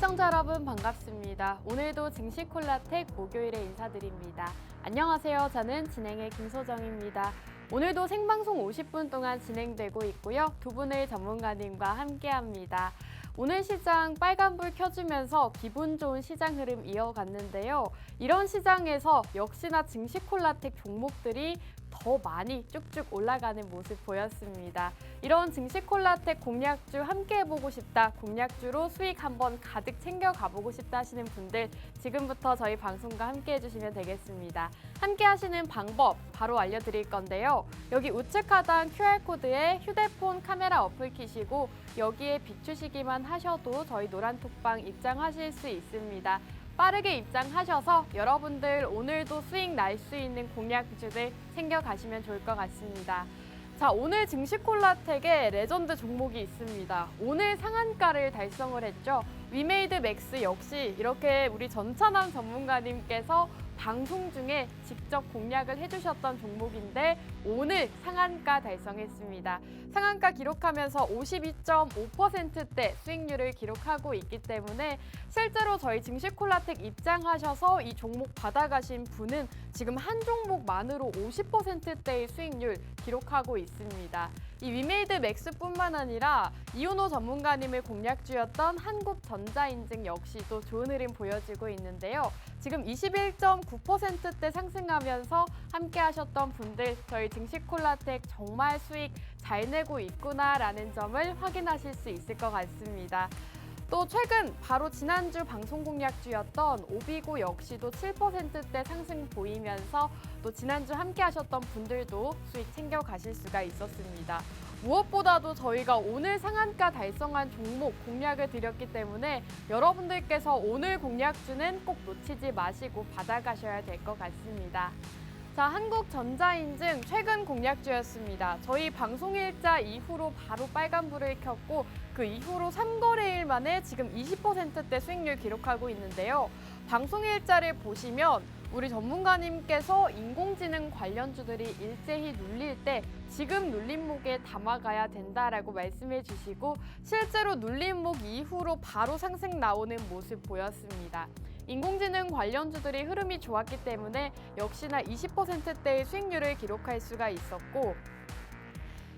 시청자 여러분 반갑습니다. 오늘도 증시콜라텍 목요일에 인사드립니다. 안녕하세요. 저는 진행의 김소정입니다. 오늘도 생방송 50분 동안 진행되고 있고요. 두 분의 전문가님과 함께합니다. 오늘 시장 빨간불 켜주면서 기분 좋은 시장 흐름 이어갔는데요. 이런 시장에서 역시나 증시콜라텍 종목들이 더 많이 쭉쭉 올라가는 모습 보였습니다. 이런 증시콜라텍 공략주 함께 해보고 싶다, 공략주로 수익 한번 가득 챙겨 가보고 싶다 하시는 분들 지금부터 저희 방송과 함께 해주시면 되겠습니다. 함께 하시는 방법 바로 알려드릴 건데요. 여기 우측 하단 QR코드에 휴대폰 카메라 어플 키시고 여기에 비추시기만 하셔도 저희 노란톡방 입장하실 수 있습니다. 빠르게 입장하셔서 여러분들 오늘도 수익 날 수 있는 공략주들 챙겨가시면 좋을 것 같습니다. 자, 오늘 증시콜라텍에 레전드 종목이 있습니다. 오늘 상한가를 달성을 했죠. 위메이드 맥스 역시 이렇게 우리 전찬환 전문가님께서 방송 중에 직접 공략을 해주셨던 종목인데 오늘 상한가 달성했습니다. 상한가 기록하면서 52.5%대 수익률을 기록하고 있기 때문에 실제로 저희 증시콜라텍 입장하셔서 이 종목 받아가신 분은 지금 한 종목만으로 50%대의 수익률 기록하고 있습니다. 이 위메이드 맥스뿐만 아니라 이윤호 전문가님의 공략주였던 한국전자인증 역시도 좋은 흐름 보여지고 있는데요. 지금 21.9%대 상승하면서 함께 하셨던 분들 저희 증시콜라텍 정말 수익 잘 내고 있구나라는 점을 확인하실 수 있을 것 같습니다. 또 최근 바로 지난주 방송 공략주였던 오비고 역시도 7%대 상승 보이면서 또 지난주 함께 하셨던 분들도 수익 챙겨 가실 수가 있었습니다. 무엇보다도 저희가 오늘 상한가 달성한 종목 공략을 드렸기 때문에 여러분들께서 오늘 공략주는 꼭 놓치지 마시고 받아가셔야 될 것 같습니다. 자, 한국전자인증 최근 공략주였습니다. 저희 방송일자 이후로 바로 빨간불을 켰고 그 이후로 3거래일 만에 지금 20%대 수익률 기록하고 있는데요. 방송일자를 보시면 우리 전문가님께서 인공지능 관련주들이 일제히 눌릴 때 지금 눌림목에 담아가야 된다라고 말씀해 주시고 실제로 눌림목 이후로 바로 상승 나오는 모습 보였습니다. 인공지능 관련주들이 흐름이 좋았기 때문에 역시나 20%대의 수익률을 기록할 수가 있었고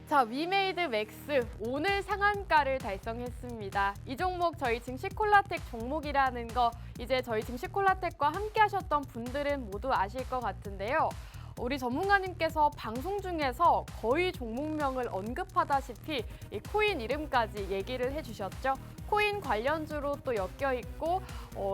자, 위메이드 맥스 오늘 상한가를 달성했습니다. 이 종목 저희 증시콜라텍 종목이라는 거 이제 저희 증시콜라텍과 함께 하셨던 분들은 모두 아실 것 같은데요. 우리 전문가님께서 방송 중에서 거의 종목명을 언급하다시피 이 코인 이름까지 얘기를 해주셨죠. 코인 관련주로 또 엮여 있고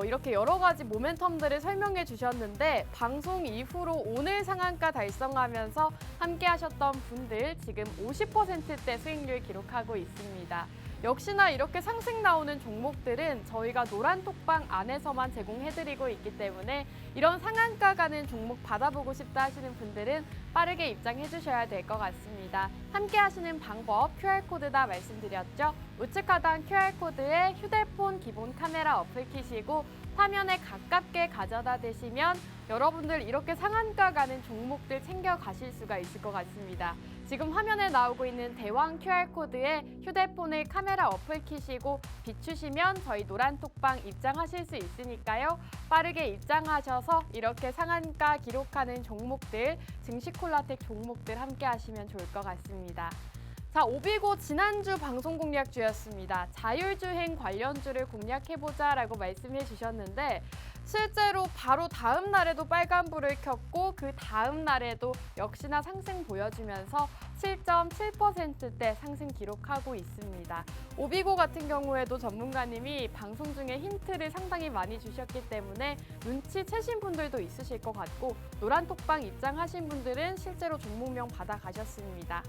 이렇게 여러 가지 모멘텀들을 설명해 주셨는데 방송 이후로 오늘 상한가 달성하면서 함께 하셨던 분들 지금 50%대 수익률 기록하고 있습니다. 역시나 이렇게 상승 나오는 종목들은 저희가 노란톡방 안에서만 제공해드리고 있기 때문에 이런 상한가 가는 종목 받아보고 싶다 하시는 분들은 빠르게 입장해 주셔야 될 것 같습니다. 함께 하시는 방법 QR코드 다 말씀드렸죠? 우측 하단 QR코드에 휴대폰 기본 카메라 어플 키시고 화면에 가깝게 가져다 대시면 여러분들 이렇게 상한가 가는 종목들 챙겨 가실 수가 있을 것 같습니다. 지금 화면에 나오고 있는 대왕 QR코드에 휴대폰을 카메라 어플 키시고 비추시면 저희 노란톡방 입장하실 수 있으니까요. 빠르게 입장하셔서 이렇게 상한가 기록하는 종목들, 증시콜라텍 종목들 함께 하시면 좋을 것 같습니다. 자, 오비고 지난주 방송 공략주였습니다. 자율주행 관련주를 공략해보자라고 말씀해 주셨는데 실제로 바로 다음 날에도 빨간불을 켰고 그 다음 날에도 역시나 상승 보여주면서 7.7%대 상승 기록하고 있습니다. 오비고 같은 경우에도 전문가님이 방송 중에 힌트를 상당히 많이 주셨기 때문에 눈치채신 분들도 있으실 것 같고 노란톡방 입장하신 분들은 실제로 종목명 받아가셨습니다.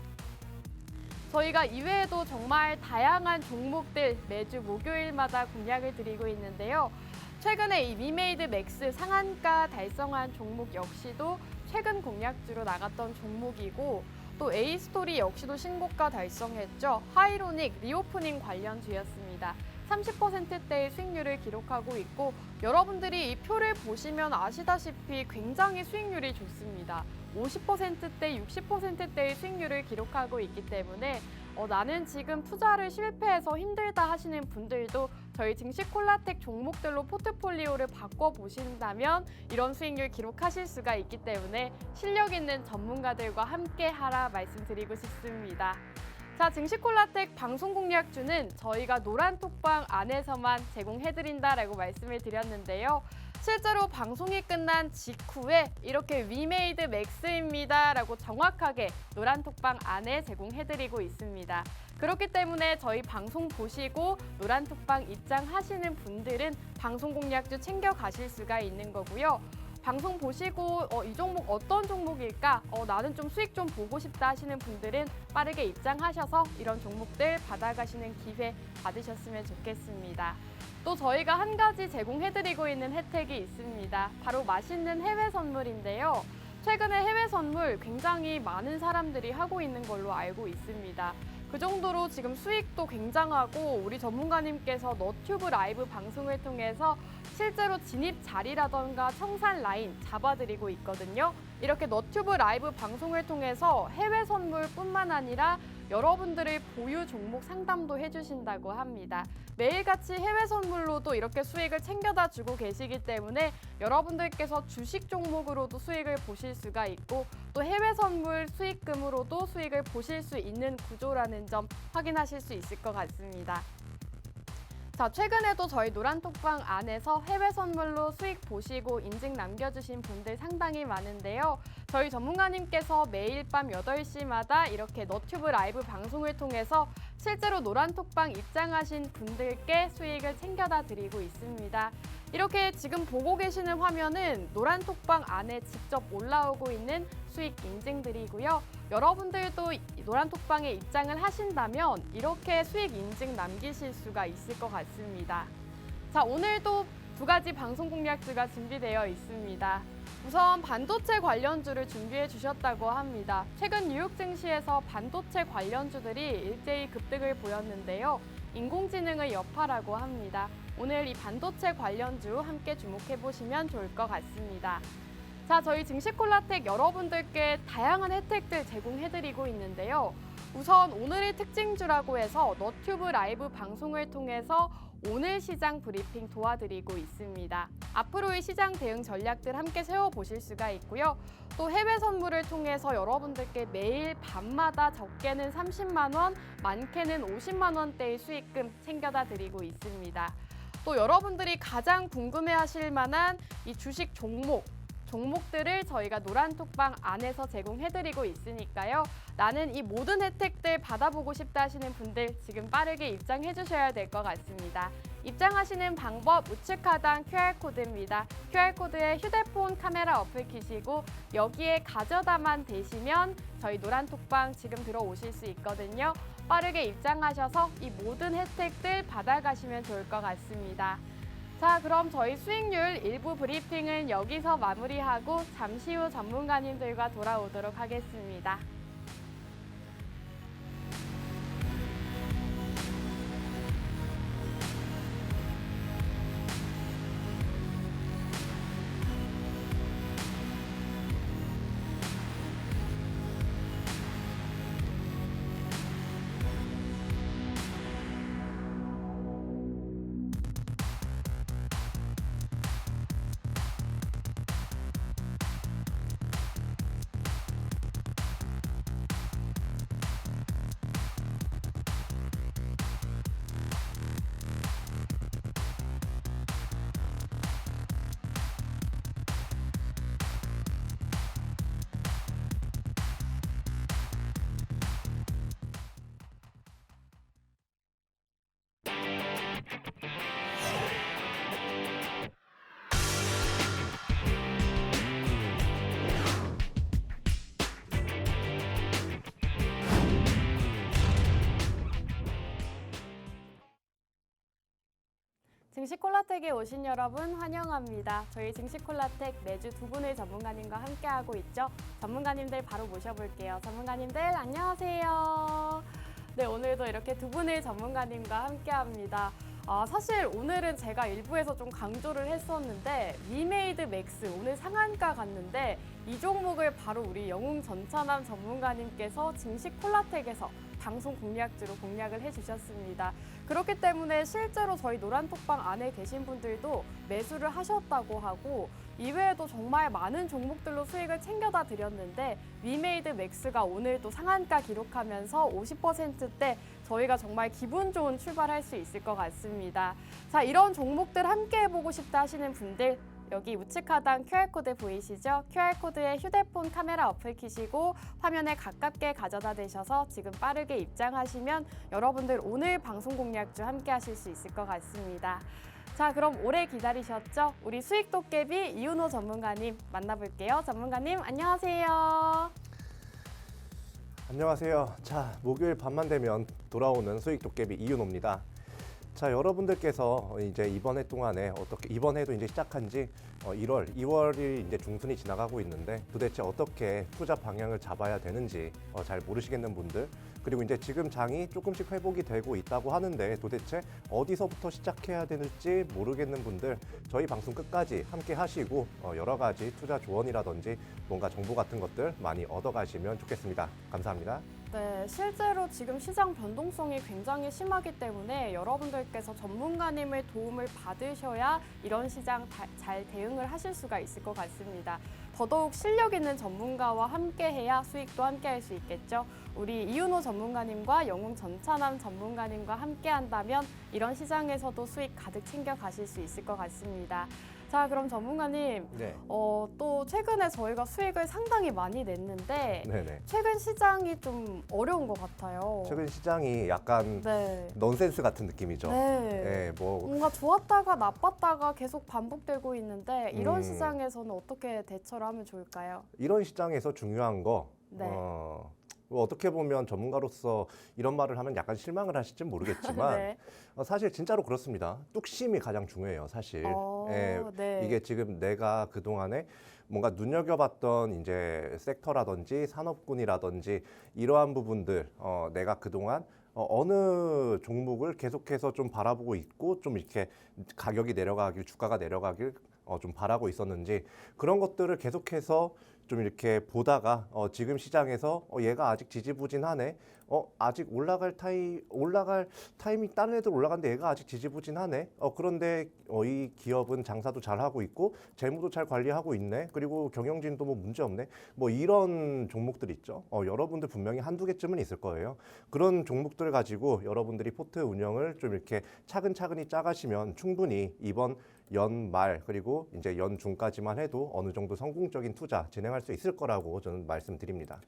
저희가 이외에도 정말 다양한 종목들 매주 목요일마다 공략을 드리고 있는데요. 최근에 이 위메이드 맥스 상한가 달성한 종목 역시도 최근 공략주로 나갔던 종목이고 또 A스토리 역시도 신고가 달성했죠. 하이로닉 리오프닝 관련주였습니다. 30%대의 수익률을 기록하고 있고 여러분들이 이 표를 보시면 아시다시피 굉장히 수익률이 좋습니다. 50%대, 60%대의 수익률을 기록하고 있기 때문에 나는 지금 투자를 실패해서 힘들다 하시는 분들도 저희 증시 콜라텍 종목들로 포트폴리오를 바꿔보신다면 이런 수익률 기록하실 수가 있기 때문에 실력 있는 전문가들과 함께 하라 말씀드리고 싶습니다. 자, 증시콜라텍 방송 공략주는 저희가 노란톡방 안에서만 제공해드린다라고 말씀을 드렸는데요. 실제로 방송이 끝난 직후에 이렇게 위메이드 맥스입니다 라고 정확하게 노란톡방 안에 제공해드리고 있습니다. 그렇기 때문에 저희 방송 보시고 노란톡방 입장하시는 분들은 방송 공략주 챙겨가실 수가 있는 거고요. 방송 보시고 이 종목 어떤 종목일까? 나는 좀 수익 좀 보고 싶다 하시는 분들은 빠르게 입장하셔서 이런 종목들 받아가시는 기회 받으셨으면 좋겠습니다. 또 저희가 한 가지 제공해드리고 있는 혜택이 있습니다. 바로 맛있는 해외 선물인데요. 최근에 해외 선물 굉장히 많은 사람들이 하고 있는 걸로 알고 있습니다. 그 정도로 지금 수익도 굉장하고 우리 전문가님께서 너튜브 라이브 방송을 통해서 실제로 진입 자리라던가 청산 라인 잡아드리고 있거든요. 이렇게 너튜브 라이브 방송을 통해서 해외 선물뿐만 아니라 여러분들의 보유 종목 상담도 해주신다고 합니다. 매일같이 해외 선물로도 이렇게 수익을 챙겨다 주고 계시기 때문에 여러분들께서 주식 종목으로도 수익을 보실 수가 있고 또 해외 선물 수익금으로도 수익을 보실 수 있는 구조라는 점 확인하실 수 있을 것 같습니다. 자, 최근에도 저희 노란톡방 안에서 해외 선물로 수익 보시고 인증 남겨주신 분들 상당히 많은데요. 저희 전문가님께서 매일 밤 8시마다 이렇게 너튜브 라이브 방송을 통해서 실제로 노란톡방 입장하신 분들께 수익을 챙겨다 드리고 있습니다. 이렇게 지금 보고 계시는 화면은 노란톡방 안에 직접 올라오고 있는 수익 인증들이고요. 여러분들도 노란톡방에 입장을 하신다면 이렇게 수익 인증 남기실 수가 있을 것 같습니다. 자, 오늘도 두 가지 방송 공략주가 준비되어 있습니다. 우선 반도체 관련주를 준비해 주셨다고 합니다. 최근 뉴욕 증시에서 반도체 관련주들이 일제히 급등을 보였는데요. 인공지능의 여파라고 합니다. 오늘 이 반도체 관련주 함께 주목해 보시면 좋을 것 같습니다. 자, 저희 증시콜라텍 여러분들께 다양한 혜택들 제공해드리고 있는데요. 우선 오늘의 특징주라고 해서 너튜브 라이브 방송을 통해서 오늘 시장 브리핑 도와드리고 있습니다. 앞으로의 시장 대응 전략들 함께 세워보실 수가 있고요. 또 해외 선물을 통해서 여러분들께 매일 밤마다 적게는 30만 원, 많게는 50만 원대의 수익금 챙겨다 드리고 있습니다. 또 여러분들이 가장 궁금해하실 만한 이 주식 종목들을 저희가 노란톡방 안에서 제공해드리고 있으니까요. 나는 이 모든 혜택들 받아보고 싶다 하시는 분들 지금 빠르게 입장해 주셔야 될 것 같습니다. 입장하시는 방법 우측 하단 QR코드입니다. QR코드에 휴대폰 카메라 어플 키시고 여기에 가져다만 대시면 저희 노란톡방 지금 들어오실 수 있거든요. 빠르게 입장하셔서 이 모든 혜택들 받아가시면 좋을 것 같습니다. 자, 그럼 저희 수익률 일부 브리핑은 여기서 마무리하고 잠시 후 전문가님들과 돌아오도록 하겠습니다. 증시콜라텍에 오신 여러분 환영합니다. 저희 증시콜라텍 매주 두 분의 전문가님과 함께하고 있죠. 전문가님들 바로 모셔볼게요. 전문가님들 안녕하세요. 네, 오늘도 이렇게 두 분의 전문가님과 함께합니다. 사실 오늘은 제가 일부에서 좀 강조를 했었는데 위메이드 맥스 오늘 상한가 갔는데 이 종목을 바로 우리 영웅 전천남 전문가님께서 증시 콜라텍에서 방송 공략주로 공략을 해주셨습니다. 그렇기 때문에 실제로 저희 노란톡방 안에 계신 분들도 매수를 하셨다고 하고 이외에도 정말 많은 종목들로 수익을 챙겨다 드렸는데 위메이드 맥스가 오늘도 상한가 기록하면서 50%대 저희가 정말 기분 좋은 출발할 수 있을 것 같습니다. 자, 이런 종목들 함께 해보고 싶다 하시는 분들 여기 우측 하단 QR코드 보이시죠? QR코드에 휴대폰 카메라 어플 키시고 화면에 가깝게 가져다 대셔서 지금 빠르게 입장하시면 여러분들 오늘 방송 공략주 함께 하실 수 있을 것 같습니다. 자, 그럼 오래 기다리셨죠? 우리 수익 도깨비 이윤호 전문가님 만나볼게요. 전문가님 안녕하세요. 안녕하세요. 자, 목요일 밤만 되면 돌아오는 수익 도깨비 이윤호입니다. 자, 여러분들께서 이제 이번 해 동안에 이번 해도 이제 시작한 지 2월이 이제 중순이 지나가고 있는데 도대체 어떻게 투자 방향을 잡아야 되는지 잘 모르시겠는 분들, 그리고 이제 지금 장이 조금씩 회복이 되고 있다고 하는데 도대체 어디서부터 시작해야 되는지 모르겠는 분들, 저희 방송 끝까지 함께 하시고 여러 가지 투자 조언이라든지 뭔가 정보 같은 것들 많이 얻어가시면 좋겠습니다. 감사합니다. 네, 실제로 지금 시장 변동성이 굉장히 심하기 때문에 여러분들께서 전문가님의 도움을 받으셔야 이런 시장 잘 대응을 하실 수가 있을 것 같습니다. 더더욱 실력 있는 전문가와 함께해야 수익도 함께할 수 있겠죠. 우리 이윤호 전문가님과 영웅 전천남 전문가님과 함께한다면 이런 시장에서도 수익 가득 챙겨 가실 수 있을 것 같습니다. 자, 그럼 전문가님, 네. 또 최근에 저희가 수익을 상당히 많이 냈는데 네네. 최근 시장이 좀 어려운 것 같아요. 최근 시장이 약간 네. 넌센스 같은 느낌이죠. 네. 네, 뭐 뭔가 좋았다가 나빴다가 계속 반복되고 있는데 이런 음. 시장에서는 어떻게 대처를 하면 좋을까요? 이런 시장에서 중요한 거 네. 뭐 어떻게 보면 전문가로서 이런 말을 하면 약간 실망을 하실지 모르겠지만 네. 사실 진짜로 그렇습니다. 뚝심이 가장 중요해요, 사실. 네. 이게 지금 내가 그동안에 뭔가 눈여겨봤던 이제 섹터라든지 산업군이라든지 이러한 부분들, 내가 그동안 어느 종목을 계속해서 좀 바라보고 있고 좀 이렇게 가격이 내려가길, 주가가 내려가길 좀 바라고 있었는지 그런 것들을 계속해서 좀 이렇게 보다가 지금 시장에서 얘가 아직 지지부진하네. 아직 올라갈 타이밍 다른 애들 올라갔는데 얘가 아직 지지부진하네. 그런데 이 기업은 장사도 잘 하고 있고 재무도 잘 관리하고 있네. 그리고 경영진도 뭐 문제 없네. 뭐 이런 종목들 있죠. 여러분들 분명히 한두 개쯤은 있을 거예요. 그런 종목들 가지고 여러분들이 포트 운영을 좀 이렇게 차근차근히 짜가시면 충분히 이번 연말 그리고 이제 연중까지만 해도 어느 정도 성공적인 투자 진행할 수 있을 거라고 저는 말씀드립니다.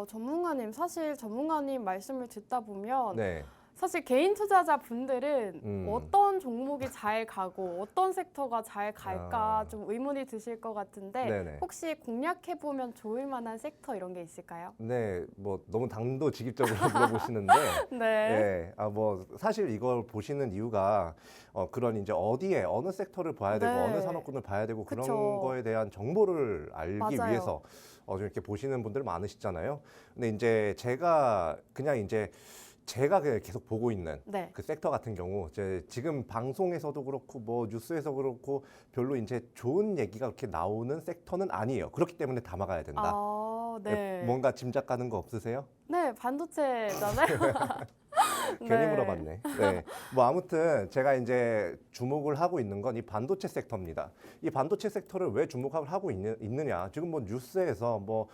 전문가님, 사실 전문가님 말씀을 듣다 보면 네. 사실 개인 투자자 분들은 어떤 종목이 잘 가고 어떤 섹터가 잘 갈까 좀 의문이 드실 것 같은데 네네. 혹시 공략해보면 좋을 만한 sek터 이런 게 있을까요? 네, 뭐 너무 당도직입적으로 물어보시는데, 네. 네, 뭐 사실 이걸 보시는 이유가 그런 이제 어디에 어느 섹터를 봐야 되고 네. 어느 산업군을 봐야 되고 그런 그쵸. 거에 대한 정보를 알기 맞아요. 위해서 좀 이렇게 보시는 분들 많으시잖아요. 근데 이제 제가 그냥 계속 보고 있는 네. 그 섹터 같은 경우 지금 방송에서도 그렇고 뭐 뉴스에서 그렇고 별로 이제 좋은 얘기가 그렇게 나오는 섹터는 아니에요. 그렇기 때문에 담아가야 된다. 네. 뭔가 짐작 가는 거 없으세요? 네, 반도체잖아요. 괜히 물어봤네. 네. 뭐 아무튼 제가 이제 주목을 하고 있는 건 이 반도체 섹터입니다. 이 반도체 섹터를 왜 주목을 하고 있느냐? 지금 뭐 뉴스에서 뭐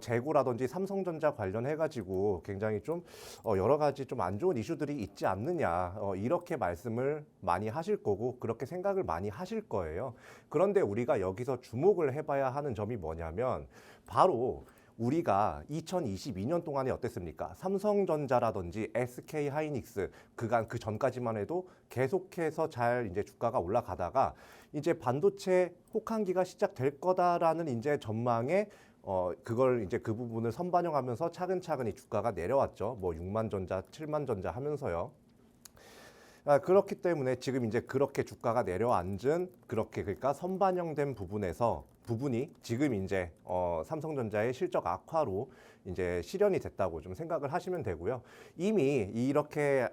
재고라든지 삼성전자 관련해가지고 굉장히 좀 여러 가지 좀 안 좋은 이슈들이 있지 않느냐 이렇게 말씀을 많이 하실 거고 그렇게 생각을 많이 하실 거예요. 그런데 우리가 여기서 주목을 해봐야 하는 점이 뭐냐면 바로 우리가 2022년 동안에 어땠습니까? 삼성전자라든지 SK하이닉스 그간 그 전까지만 해도 계속해서 잘 이제 주가가 올라가다가 이제 반도체 혹한기가 시작될 거다라는 이제 전망에 그걸 이제 그 부분을 선반영하면서 차근차근히 주가가 내려왔죠. 뭐 6만 전자, 7만 전자 하면서요. 그렇기 때문에 지금 이제 그렇게 주가가 내려앉은 그러니까 선반영된 부분이 지금 이제 삼성전자의 실적 악화로 이제 실현이 됐다고 좀 생각을 하시면 되고요. 이미 이렇게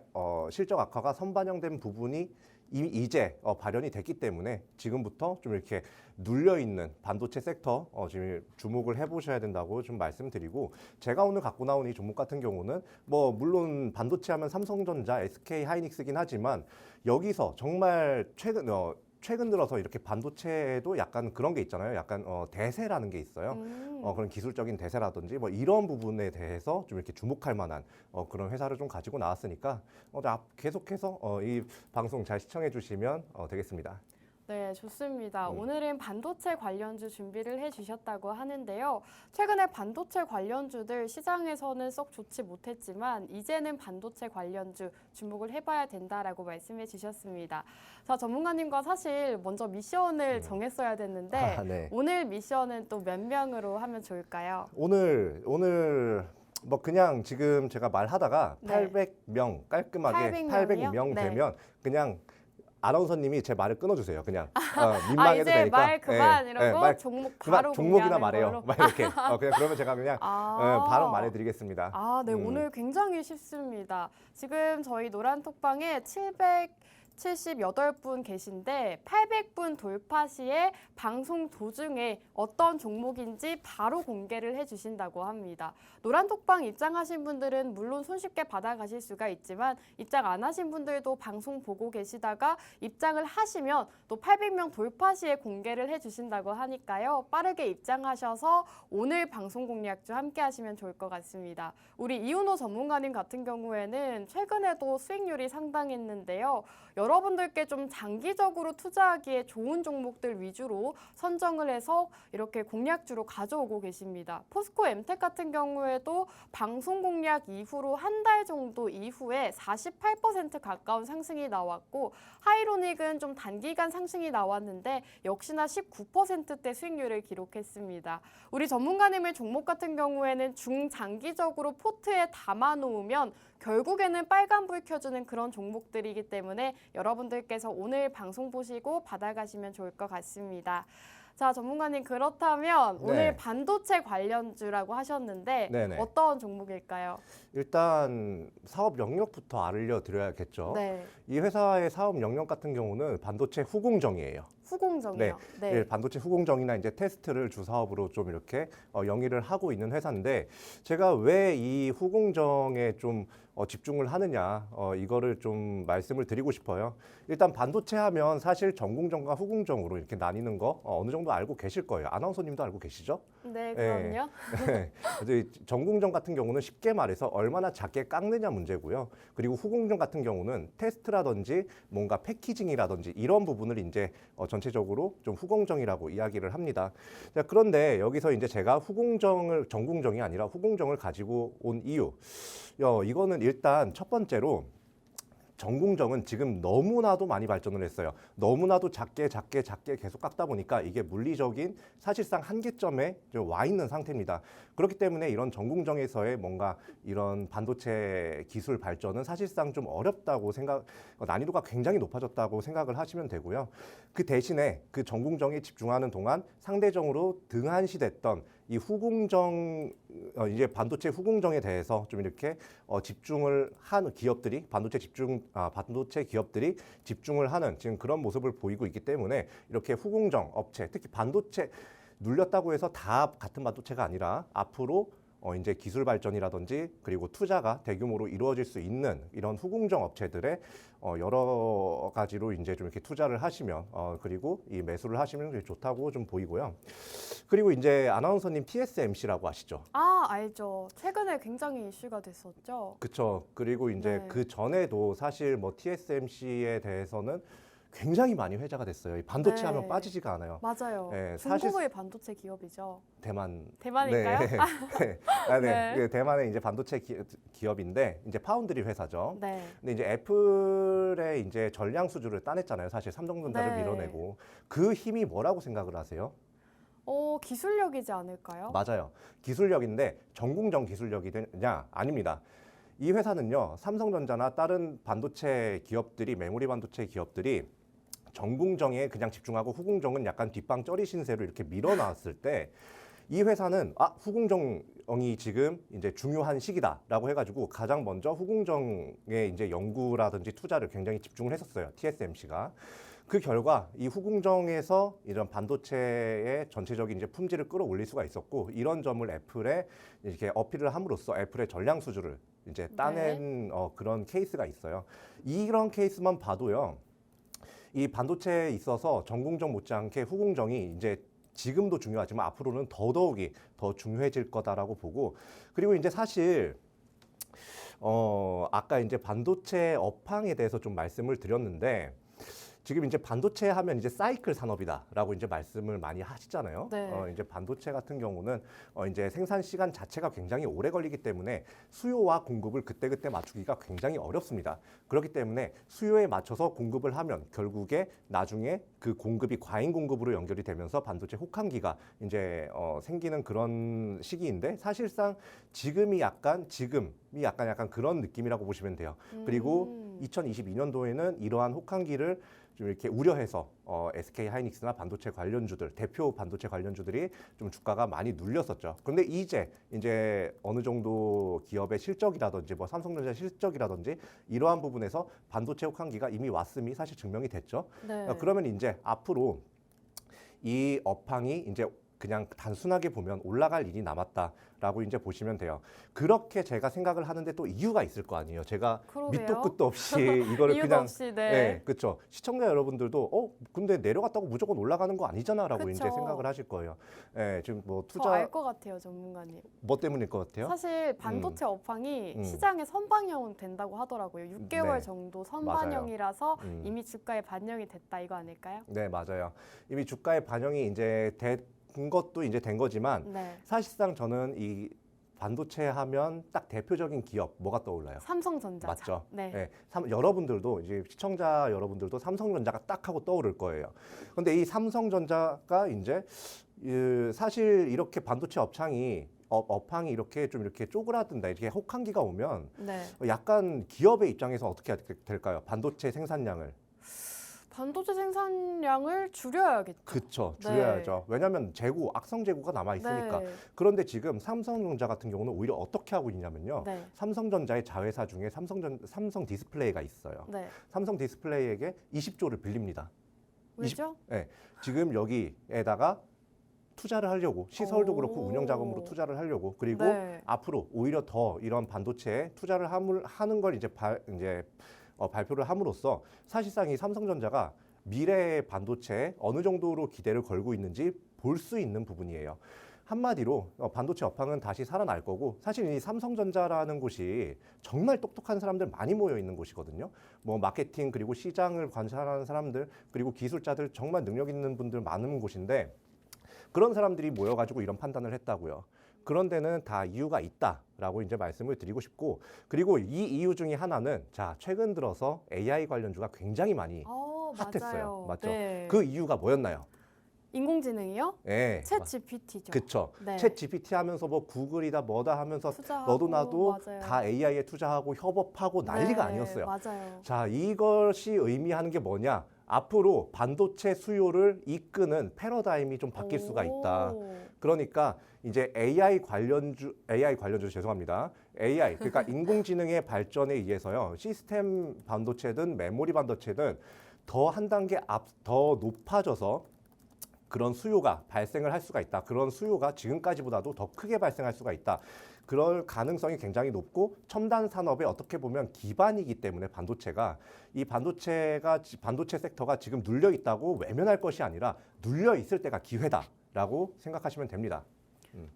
실적 악화가 선반영된 부분이 이미 이제 발현이 됐기 때문에 지금부터 좀 이렇게 눌려 있는 반도체 섹터 지금 주목을 해보셔야 된다고 좀 말씀드리고, 제가 오늘 갖고 나온 이 종목 같은 경우는 뭐 물론 반도체 하면 삼성전자, SK 하이닉스긴 하지만 여기서 정말 최근 들어서 이렇게 반도체에도 약간 그런 게 있잖아요. 약간 대세라는 게 있어요. 그런 기술적인 대세라든지 뭐 이런 부분에 대해서 좀 이렇게 주목할 만한 그런 회사를 좀 가지고 나왔으니까 계속해서 이 방송 잘 시청해 주시면 되겠습니다. 네, 좋습니다. 오늘은 반도체 관련주 준비를 해주셨다고 하는데요. 최근에 반도체 관련주들 시장에서는 썩 좋지 못했지만 이제는 반도체 관련주 주목을 해봐야 된다라고 말씀해 주셨습니다. 자, 전문가님과 사실 먼저 미션을 정했어야 됐는데 네. 오늘 미션은 또 몇 명으로 하면 좋을까요? 오늘 뭐 그냥 지금 제가 말하다가 네. 800명 깔끔하게 800 명이요? 800명 네. 되면 그냥 아나운서님이 제 말을 끊어주세요. 그냥 민망해도 이제 되니까. 말 그만 예, 이러고 말 종목 그만, 바로 종목이나 공개하는 말해요. 걸로. 막 이렇게. 그냥 그러면 제가 그냥 바로 말해드리겠습니다. 네, 오늘 굉장히 쉽습니다. 지금 저희 노란톡방에 778분 계신데 800분 돌파 시에 방송 도중에 어떤 종목인지 바로 공개를 해주신다고 합니다. 노란톡방 입장하신 분들은 물론 손쉽게 받아가실 수가 있지만 입장 안 하신 분들도 방송 보고 계시다가 입장을 하시면 또 800명 돌파 시에 공개를 해주신다고 하니까요. 빠르게 입장하셔서 오늘 방송 공략주 함께 하시면 좋을 것 같습니다. 우리 이윤호 전문가님 같은 경우에는 최근에도 수익률이 상당했는데요. 여러분들께 좀 장기적으로 투자하기에 좋은 종목들 위주로 선정을 해서 이렇게 공략주로 가져오고 계십니다. 포스코 엠텍 같은 경우에도 방송 공략 이후로 한 달 정도 이후에 48% 가까운 상승이 나왔고 하이로닉은 좀 단기간 상승이 나왔는데 역시나 19%대 수익률을 기록했습니다. 우리 전문가님의 종목 같은 경우에는 중장기적으로 포트에 담아놓으면 결국에는 빨간불 켜주는 그런 종목들이기 때문에 여러분들께서 오늘 방송 보시고 받아가시면 좋을 것 같습니다. 자, 전문가님 그렇다면 네. 오늘 반도체 관련주라고 하셨는데 네네. 어떤 종목일까요? 일단 사업 영역부터 알려드려야겠죠. 네, 이 회사의 사업 영역 같은 경우는 반도체 후공정이에요. 후공정이요. 예, 반도체 후공정이나 이제 테스트를 주 사업으로 좀 이렇게 영위를 하고 있는 회사인데, 제가 왜 이 후공정에 좀 집중을 하느냐, 이거를 좀 말씀을 드리고 싶어요. 일단 반도체 하면 사실 전공정과 후공정으로 이렇게 나뉘는 거 어느 정도 알고 계실 거예요. 아나운서님도 알고 계시죠? 네, 그럼요. 네. 그래서 전공정 같은 경우는 쉽게 말해서 얼마나 작게 깎느냐 문제고요. 그리고 후공정 같은 경우는 테스트라든지 뭔가 패키징이라든지 이런 부분을 이제 전체적으로 좀 후공정이라고 이야기를 합니다. 자, 그런데 여기서 이제 제가 전공정이 아니라 후공정을 가지고 온 이유, 이거는 일단 첫 번째로 전공정은 지금 너무나도 많이 발전을 했어요. 너무나도 작게 계속 깎다 보니까 이게 물리적인 사실상 한계점에 와 있는 상태입니다. 그렇기 때문에 이런 전공정에서의 뭔가 이런 반도체 기술 발전은 사실상 좀 어렵다고 난이도가 굉장히 높아졌다고 생각을 하시면 되고요. 그 대신에 그 전공정에 집중하는 동안 상대적으로 등한시됐던 이 후공정, 이제 반도체 후공정에 대해서 좀 이렇게 집중을 하는 기업들이 반도체 기업들이 집중을 하는 지금 그런 모습을 보이고 있기 때문에 이렇게 후공정 업체, 특히 반도체 눌렸다고 해서 다 같은 반도체가 아니라 앞으로 이제 기술 발전이라든지 그리고 투자가 대규모로 이루어질 수 있는 이런 후공정 업체들의 여러 가지로 이제 좀 이렇게 투자를 하시면 그리고 이 매수를 하시면 좋다고 좀 보이고요. 그리고 이제 아나운서님 TSMC라고 아시죠? 알죠. 최근에 굉장히 이슈가 됐었죠. 그렇죠. 그리고 이제 네. 그 전에도 사실 뭐 TSMC에 대해서는 굉장히 많이 회자가 됐어요. 이 반도체 네. 하면 빠지지가 않아요. 맞아요. 네, 중국의 반도체 기업이죠. 네. 대만일까요? 네. 네. 그 대만의 이제 반도체 기업인데 이제 파운드리 회사죠. 네. 근데 이제 애플의 이제 전량 수주를 따냈잖아요. 사실 삼성전자를 네. 밀어내고 그 힘이 뭐라고 생각을 하세요? 기술력이지 않을까요? 맞아요. 기술력인데 전공정 기술력이냐? 아닙니다. 이 회사는요, 삼성전자나 다른 반도체 기업들이, 메모리 반도체 기업들이 전공정에 그냥 집중하고 후공정은 약간 뒷방 쩌리 신세로 이렇게 밀어놨을 때 이 회사는 후궁정이 지금 이제 중요한 시기다라고 해가지고 가장 먼저 후궁정의 이제 연구라든지 투자를 굉장히 집중을 했었어요. TSMC가. 그 결과 이 후궁정에서 이런 반도체의 전체적인 이제 품질을 끌어올릴 수가 있었고, 이런 점을 애플에 이렇게 어필을 함으로써 애플의 전량 수주를 이제 따낸 그런 케이스가 있어요. 이런 케이스만 봐도요, 이 반도체에 있어서 전궁정 못지않게 후궁정이 이제 지금도 중요하지만 앞으로는 더더욱이 더 중요해질 거다라고 보고, 그리고 이제 사실 아까 이제 반도체 업황에 대해서 좀 말씀을 드렸는데, 지금 이제 반도체 하면 이제 사이클 산업이다라고 이제 말씀을 많이 하시잖아요. 네. 이제 반도체 같은 경우는 이제 생산 시간 자체가 굉장히 오래 걸리기 때문에 수요와 공급을 그때그때 맞추기가 굉장히 어렵습니다. 그렇기 때문에 수요에 맞춰서 공급을 하면 결국에 나중에 그 공급이 과잉 공급으로 연결이 되면서 반도체 혹한기가 이제 생기는 그런 시기인데, 사실상 지금이 약간 그런 느낌이라고 보시면 돼요. 그리고 2022년도에는 이러한 혹한기를 좀 이렇게 우려해서 SK 하이닉스나 반도체 관련주들, 대표 반도체 관련주들이 좀 주가가 많이 눌렸었죠. 그런데 이제 어느 정도 기업의 실적이라든지 뭐 삼성전자 실적이라든지 이러한 부분에서 반도체 혹한기가 이미 왔음이 사실 증명이 됐죠. 네. 그러면 이제 앞으로 이 업황이 이제 그냥 단순하게 보면 올라갈 일이 남았다라고 이제 보시면 돼요. 그렇게 제가 생각을 하는데 또 이유가 있을 거 아니에요. 제가 그러게요. 밑도 끝도 없이 이거를 이유도 그냥 없이, 네. 그렇죠. 시청자 여러분들도 근데 내려갔다고 무조건 올라가는 거 아니잖아라고 이제 그쵸. 생각을 하실 거예요. 지금 뭐 저 투자 알 것 같아요, 전문가님. 뭐 때문일 것 같아요? 사실 반도체 업황이 음. 시장에 선반영 된다고 하더라고요. 6개월 네. 정도 선반영이라서 음. 이미 주가에 반영이 됐다, 이거 아닐까요? 네, 맞아요. 이미 주가의 반영이 이제 된 것도 이제 된 거지만, 네. 사실상 저는 이 반도체 하면 딱 대표적인 기업 뭐가 떠올라요? 삼성전자. 맞죠? 네. 여러분들도 이제 시청자 여러분들도 삼성전자가 딱 하고 떠오를 거예요. 근데 이 삼성전자가 이제 사실 이렇게 반도체 업황이 이렇게 좀 이렇게 쪼그라든다, 이렇게 혹한기가 오면 네. 약간 기업의 입장에서 어떻게 될까요? 반도체 생산량을. 반도체 생산량을 줄여야겠죠. 그쵸, 네. 줄여야죠. 왜냐하면 악성 재고가 남아 있으니까. 네. 그런데 지금 삼성전자 같은 경우는 오히려 어떻게 하고 있냐면요. 네. 삼성전자의 자회사 중에 삼성 디스플레이가 있어요. 네. 삼성 디스플레이에게 20조를 빌립니다. 왜죠? 지금 여기에다가 투자를 하려고, 시설도 그렇고 운영 자금으로 투자를 하려고, 그리고 네. 앞으로 오히려 더 이런 반도체에 투자를 하는 걸 이제 발표를 함으로써 사실상 이 삼성전자가 미래의 반도체에 어느 정도로 기대를 걸고 있는지 볼 수 있는 부분이에요. 한마디로 반도체 업황은 다시 살아날 거고, 사실 이 삼성전자라는 곳이 정말 똑똑한 사람들 많이 모여 있는 곳이거든요. 뭐 마케팅, 그리고 시장을 관찰하는 사람들, 그리고 기술자들, 정말 능력 있는 분들 많은 곳인데, 그런 사람들이 모여가지고 이런 판단을 했다고요. 그런 데는 다 이유가 있다라고 이제 말씀을 드리고 싶고, 그리고 이 이유 중에 하나는 최근 들어서 AI 관련주가 굉장히 많이 핫했어요. 맞아요. 맞죠? 네. 그 이유가 뭐였나요? 인공지능이요? 네, 챗 GPT죠. 그쵸. 네. 챗 GPT 하면서 뭐 구글이다 뭐다 하면서 투자하고, 너도 나도 맞아요. 다 AI에 투자하고 협업하고 난리가 네, 아니었어요. 맞아요. 자, 이것이 의미하는 게 뭐냐? 앞으로 반도체 수요를 이끄는 패러다임이 좀 바뀔 수가 있다. 그러니까 이제 AI 관련주 죄송합니다. AI, 그러니까 인공지능의 발전에 의해서요, 시스템 반도체든 메모리 반도체든 더 한 단계 더 높아져서 그런 수요가 발생을 할 수가 있다. 그런 수요가 지금까지보다도 더 크게 발생할 수가 있다. 그럴 가능성이 굉장히 높고, 첨단 산업에 어떻게 보면 기반이기 때문에 이 반도체 섹터가 지금 눌려 있다고 외면할 것이 아니라 눌려 있을 때가 기회다라고 생각하시면 됩니다.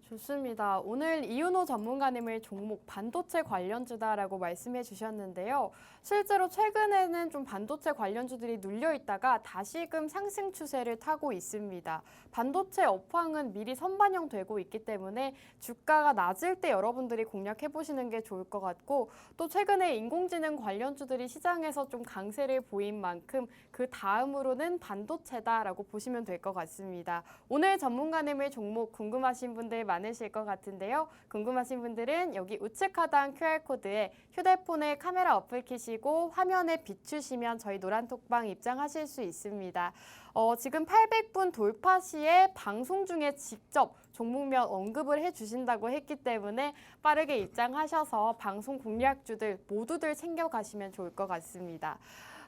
좋습니다. 오늘 이윤호 전문가님을 종목 반도체 관련주다라고 말씀해 주셨는데요. 실제로 최근에는 좀 반도체 관련주들이 눌려 있다가 다시금 상승 추세를 타고 있습니다. 반도체 업황은 미리 선반영되고 있기 때문에 주가가 낮을 때 여러분들이 공략해 보시는 게 좋을 것 같고, 또 최근에 인공지능 관련주들이 시장에서 좀 강세를 보인 만큼 그 다음으로는 반도체다라고 보시면 될 것 같습니다. 오늘 전문가님의 종목 궁금하신 분 분들 많으실 것 같은데요. 궁금하신 분들은 여기 우측 하단 QR코드에 휴대폰에 카메라 어플 켜시고 화면에 비추시면 저희 노란톡방 입장하실 수 있습니다. 지금 800분 돌파 시에 방송 중에 직접 종목명 언급을 해주신다고 했기 때문에 빠르게 입장하셔서 방송 공략주들 모두들 챙겨가시면 좋을 것 같습니다.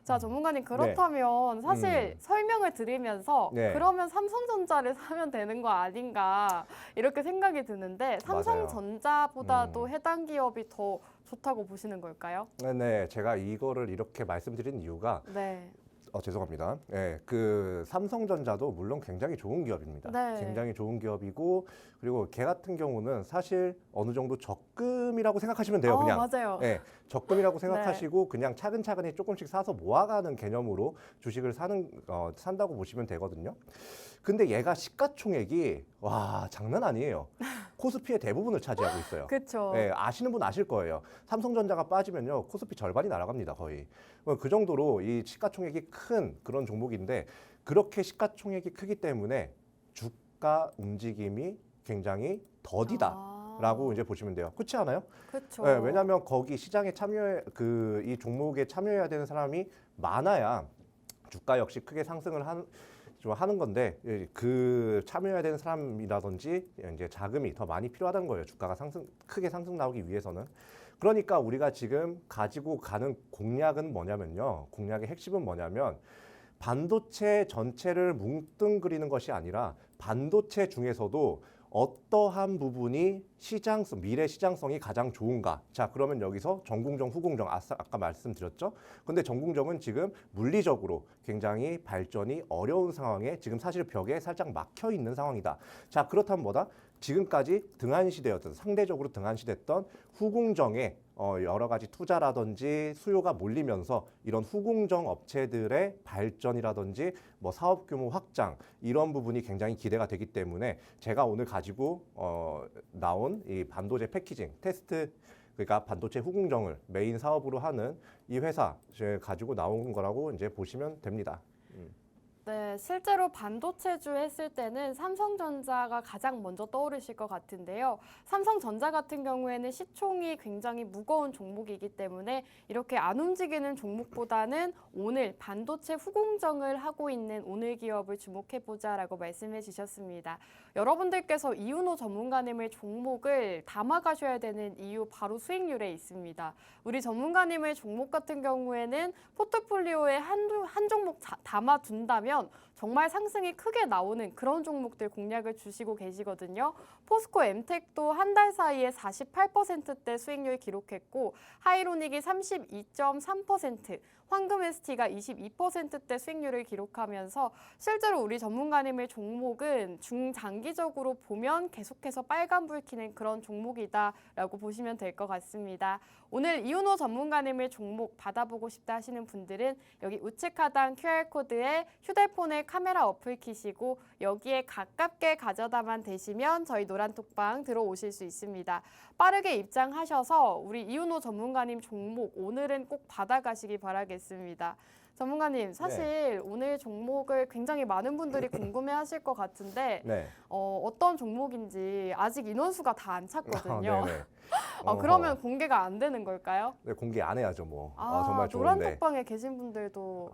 자, 전문가님 그렇다면 사실 설명을 들으면서 네. 그러면 삼성전자를 사면 되는 거 아닌가 이렇게 생각이 드는데 삼성전자보다도 해당 기업이 더 좋다고 보시는 걸까요? 네, 제가 이거를 이렇게 말씀드린 이유가 네. 죄송합니다. 예, 그 삼성전자도 물론 굉장히 좋은 기업입니다. 네. 굉장히 좋은 기업이고 그리고 걔 같은 경우는 사실 어느 정도 적금이라고 생각하시면 돼요. 그냥. 맞아요. 예, 적금이라고 생각하시고 그냥 차근차근히 조금씩 사서 모아가는 개념으로 주식을 산다고 보시면 되거든요. 근데 얘가 시가총액이 와 장난 아니에요. 코스피의 대부분을 차지하고 있어요. 그렇죠. 예, 아시는 분 아실 거예요. 삼성전자가 빠지면요 코스피 절반이 날아갑니다 거의. 그 정도로 이 시가총액이 큰 그런 종목인데 그렇게 시가총액이 크기 때문에 주가 움직임이 굉장히 더디다라고 이제 보시면 돼요. 그렇지 않아요? 그렇죠. 네, 왜냐하면 거기 시장에 이 종목에 참여해야 되는 사람이 많아야 주가 역시 크게 상승을 하는 건데 그 참여해야 되는 사람이라든지 이제 자금이 더 많이 필요하다는 거예요. 주가가 크게 상승 나오기 위해서는. 그러니까 우리가 지금 가지고 가는 공략은 뭐냐면요. 공략의 핵심은 뭐냐면 반도체 전체를 뭉뚱그리는 것이 아니라 반도체 중에서도 어떠한 부분이 미래 시장성이 가장 좋은가? 자, 그러면 여기서 전궁정, 후궁정 아까 말씀드렸죠? 근데 전궁정은 지금 물리적으로 굉장히 발전이 어려운 상황에 지금 사실 벽에 살짝 막혀 있는 상황이다. 자, 그렇다면 뭐다? 지금까지 등한시되었던 상대적으로 등한시됐던 후궁정에 여러 가지 투자라든지 수요가 몰리면서 이런 후궁정 업체들의 발전이라든지 뭐 사업 규모 확장 이런 부분이 굉장히 기대가 되기 때문에 제가 오늘 가지고 나온 이 반도체 패키징 테스트 그러니까 반도체 후궁정을 메인 사업으로 하는 이 회사 가지고 나온 거라고 이제 보시면 됩니다. 네, 실제로 반도체주 했을 때는 삼성전자가 가장 먼저 떠오르실 것 같은데요. 삼성전자 같은 경우에는 시총이 굉장히 무거운 종목이기 때문에 이렇게 안 움직이는 종목보다는 오늘 반도체 후공정을 하고 있는 오늘 기업을 주목해보자라고 말씀해 주셨습니다. 여러분들께서 이윤호 전문가님의 종목을 담아가셔야 되는 이유 바로 수익률에 있습니다. 우리 전문가님의 종목 같은 경우에는 포트폴리오에 한 종목 담아둔다면 정말 상승이 크게 나오는 그런 종목들 공략을 주시고 계시거든요. 포스코 엠텍도 한 달 사이에 48%대 수익률 기록했고 하이로닉이 32.3%, 황금 ST가 22%대 수익률을 기록하면서 실제로 우리 전문가님의 종목은 중장기적으로 보면 계속해서 빨간불 켜는 그런 종목이다라고 보시면 될 것 같습니다. 오늘 이윤호 전문가님의 종목 받아보고 싶다 하시는 분들은 여기 우측 하단 QR코드에 휴대폰에 카메라 어플 켜시고 여기에 가깝게 가져다만 대시면 저희 노란톡방 들어오실 수 있습니다. 빠르게 입장하셔서 우리 이윤호 전문가님 종목 오늘은 꼭 받아가시기 바라겠습니다. 전문가님, 사실 오늘 종목을 굉장히 많은 분들이 궁금해하실 것 같은데 어떤 종목인지 아직 인원수가 다 안 찼거든요. 그러면 공개가 안 되는 걸까요? 네, 공개 안 해야죠, 뭐. 정말 좋은데. 노란톡방에 계신 분들도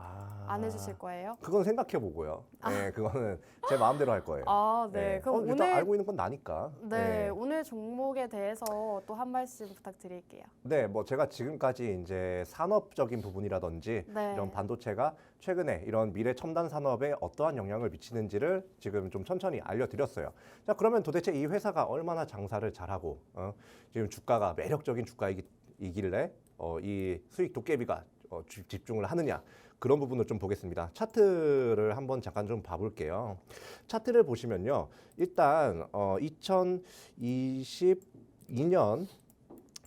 안 해주실 거예요? 그건 생각해 보고요. 네, 그거는 제 마음대로 할 거예요. 네. 그럼 일단 오늘 알고 있는 건 나니까. 네, 오늘 종목에 대해서 또 한 말씀 부탁드릴게요. 네, 뭐 제가 지금까지 이제 산업적인 부분이라든지 이런 반도체가 최근에 이런 미래 첨단 산업에 어떠한 영향을 미치는지를 지금 좀 천천히 알려드렸어요. 자, 그러면 도대체 이 회사가 얼마나 장사를 잘하고 지금 주가가 매력적인 주가이길래 이 수익 도깨비가 집중을 하느냐 그런 부분을 좀 보겠습니다. 차트를 한번 잠깐 좀 봐볼게요. 차트를 보시면요, 일단 2022년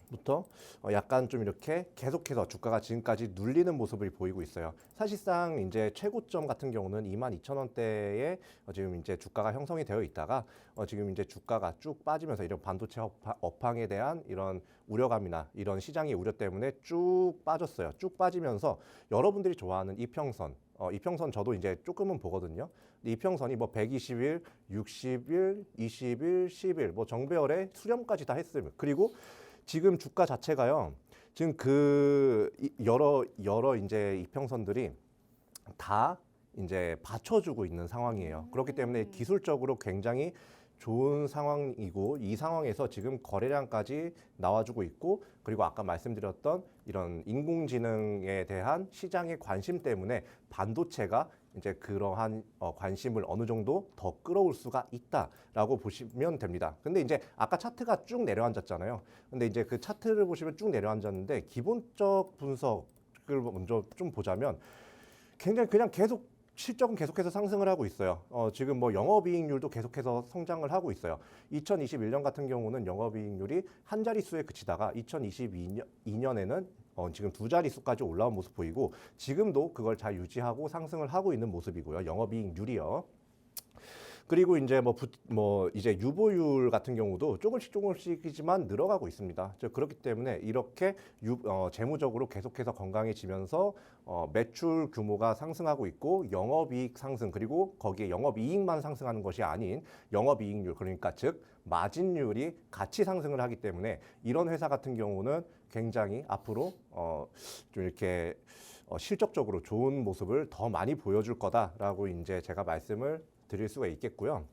부터 약간 좀 이렇게 계속해서 주가가 지금까지 눌리는 모습을 보이고 있어요. 사실상 이제 최고점 같은 경우는 22,000원대에 지금 이제 주가가 형성이 되어 있다가 지금 이제 주가가 쭉 빠지면서 이런 반도체 업황에 대한 이런 우려감이나 이런 시장의 우려 때문에 쭉 빠졌어요. 쭉 빠지면서 여러분들이 좋아하는 이평선 이평선 저도 이제 조금은 보거든요. 이평선이 뭐 120일, 60일, 20일, 10일 뭐 정배열에 수렴까지 다 했어요. 그리고 지금 주가 자체가요. 지금 여러 이제 이평선들이 다 이제 받쳐주고 있는 상황이에요. 그렇기 때문에 기술적으로 굉장히 좋은 상황이고 이 상황에서 지금 거래량까지 나와주고 있고 그리고 아까 말씀드렸던 이런 인공지능에 대한 시장의 관심 때문에 반도체가 이제 그러한 관심을 어느 정도 더 끌어올 수가 있다라고 보시면 됩니다. 근데 이제 아까 차트가 쭉 내려앉았잖아요. 근데 이제 그 차트를 보시면 쭉 내려앉았는데 기본적 분석을 먼저 좀 보자면 굉장히 그냥 계속 실적은 계속해서 상승을 하고 있어요. 지금 뭐 영업이익률도 계속해서 성장을 하고 있어요. 2021년 같은 경우는 영업이익률이 한 자릿수에 그치다가 2022년에는 지금 두 자릿수까지 올라온 모습 보이고 지금도 그걸 잘 유지하고 상승을 하고 있는 모습이고요. 영업이익률이요. 그리고 이제 이제 유보율 같은 경우도 조금씩이지만 늘어가고 있습니다. 그렇기 때문에 이렇게 재무적으로 계속해서 건강해지면서 매출 규모가 상승하고 있고 영업이익 상승 그리고 거기에 영업이익만 상승하는 것이 아닌 영업이익률 그러니까 즉 마진율이 같이 상승을 하기 때문에 이런 회사 같은 경우는 굉장히 앞으로 좀 이렇게 실적적으로 좋은 모습을 더 많이 보여줄 거다라고 이제 제가 말씀을 드릴 수가 있겠고요.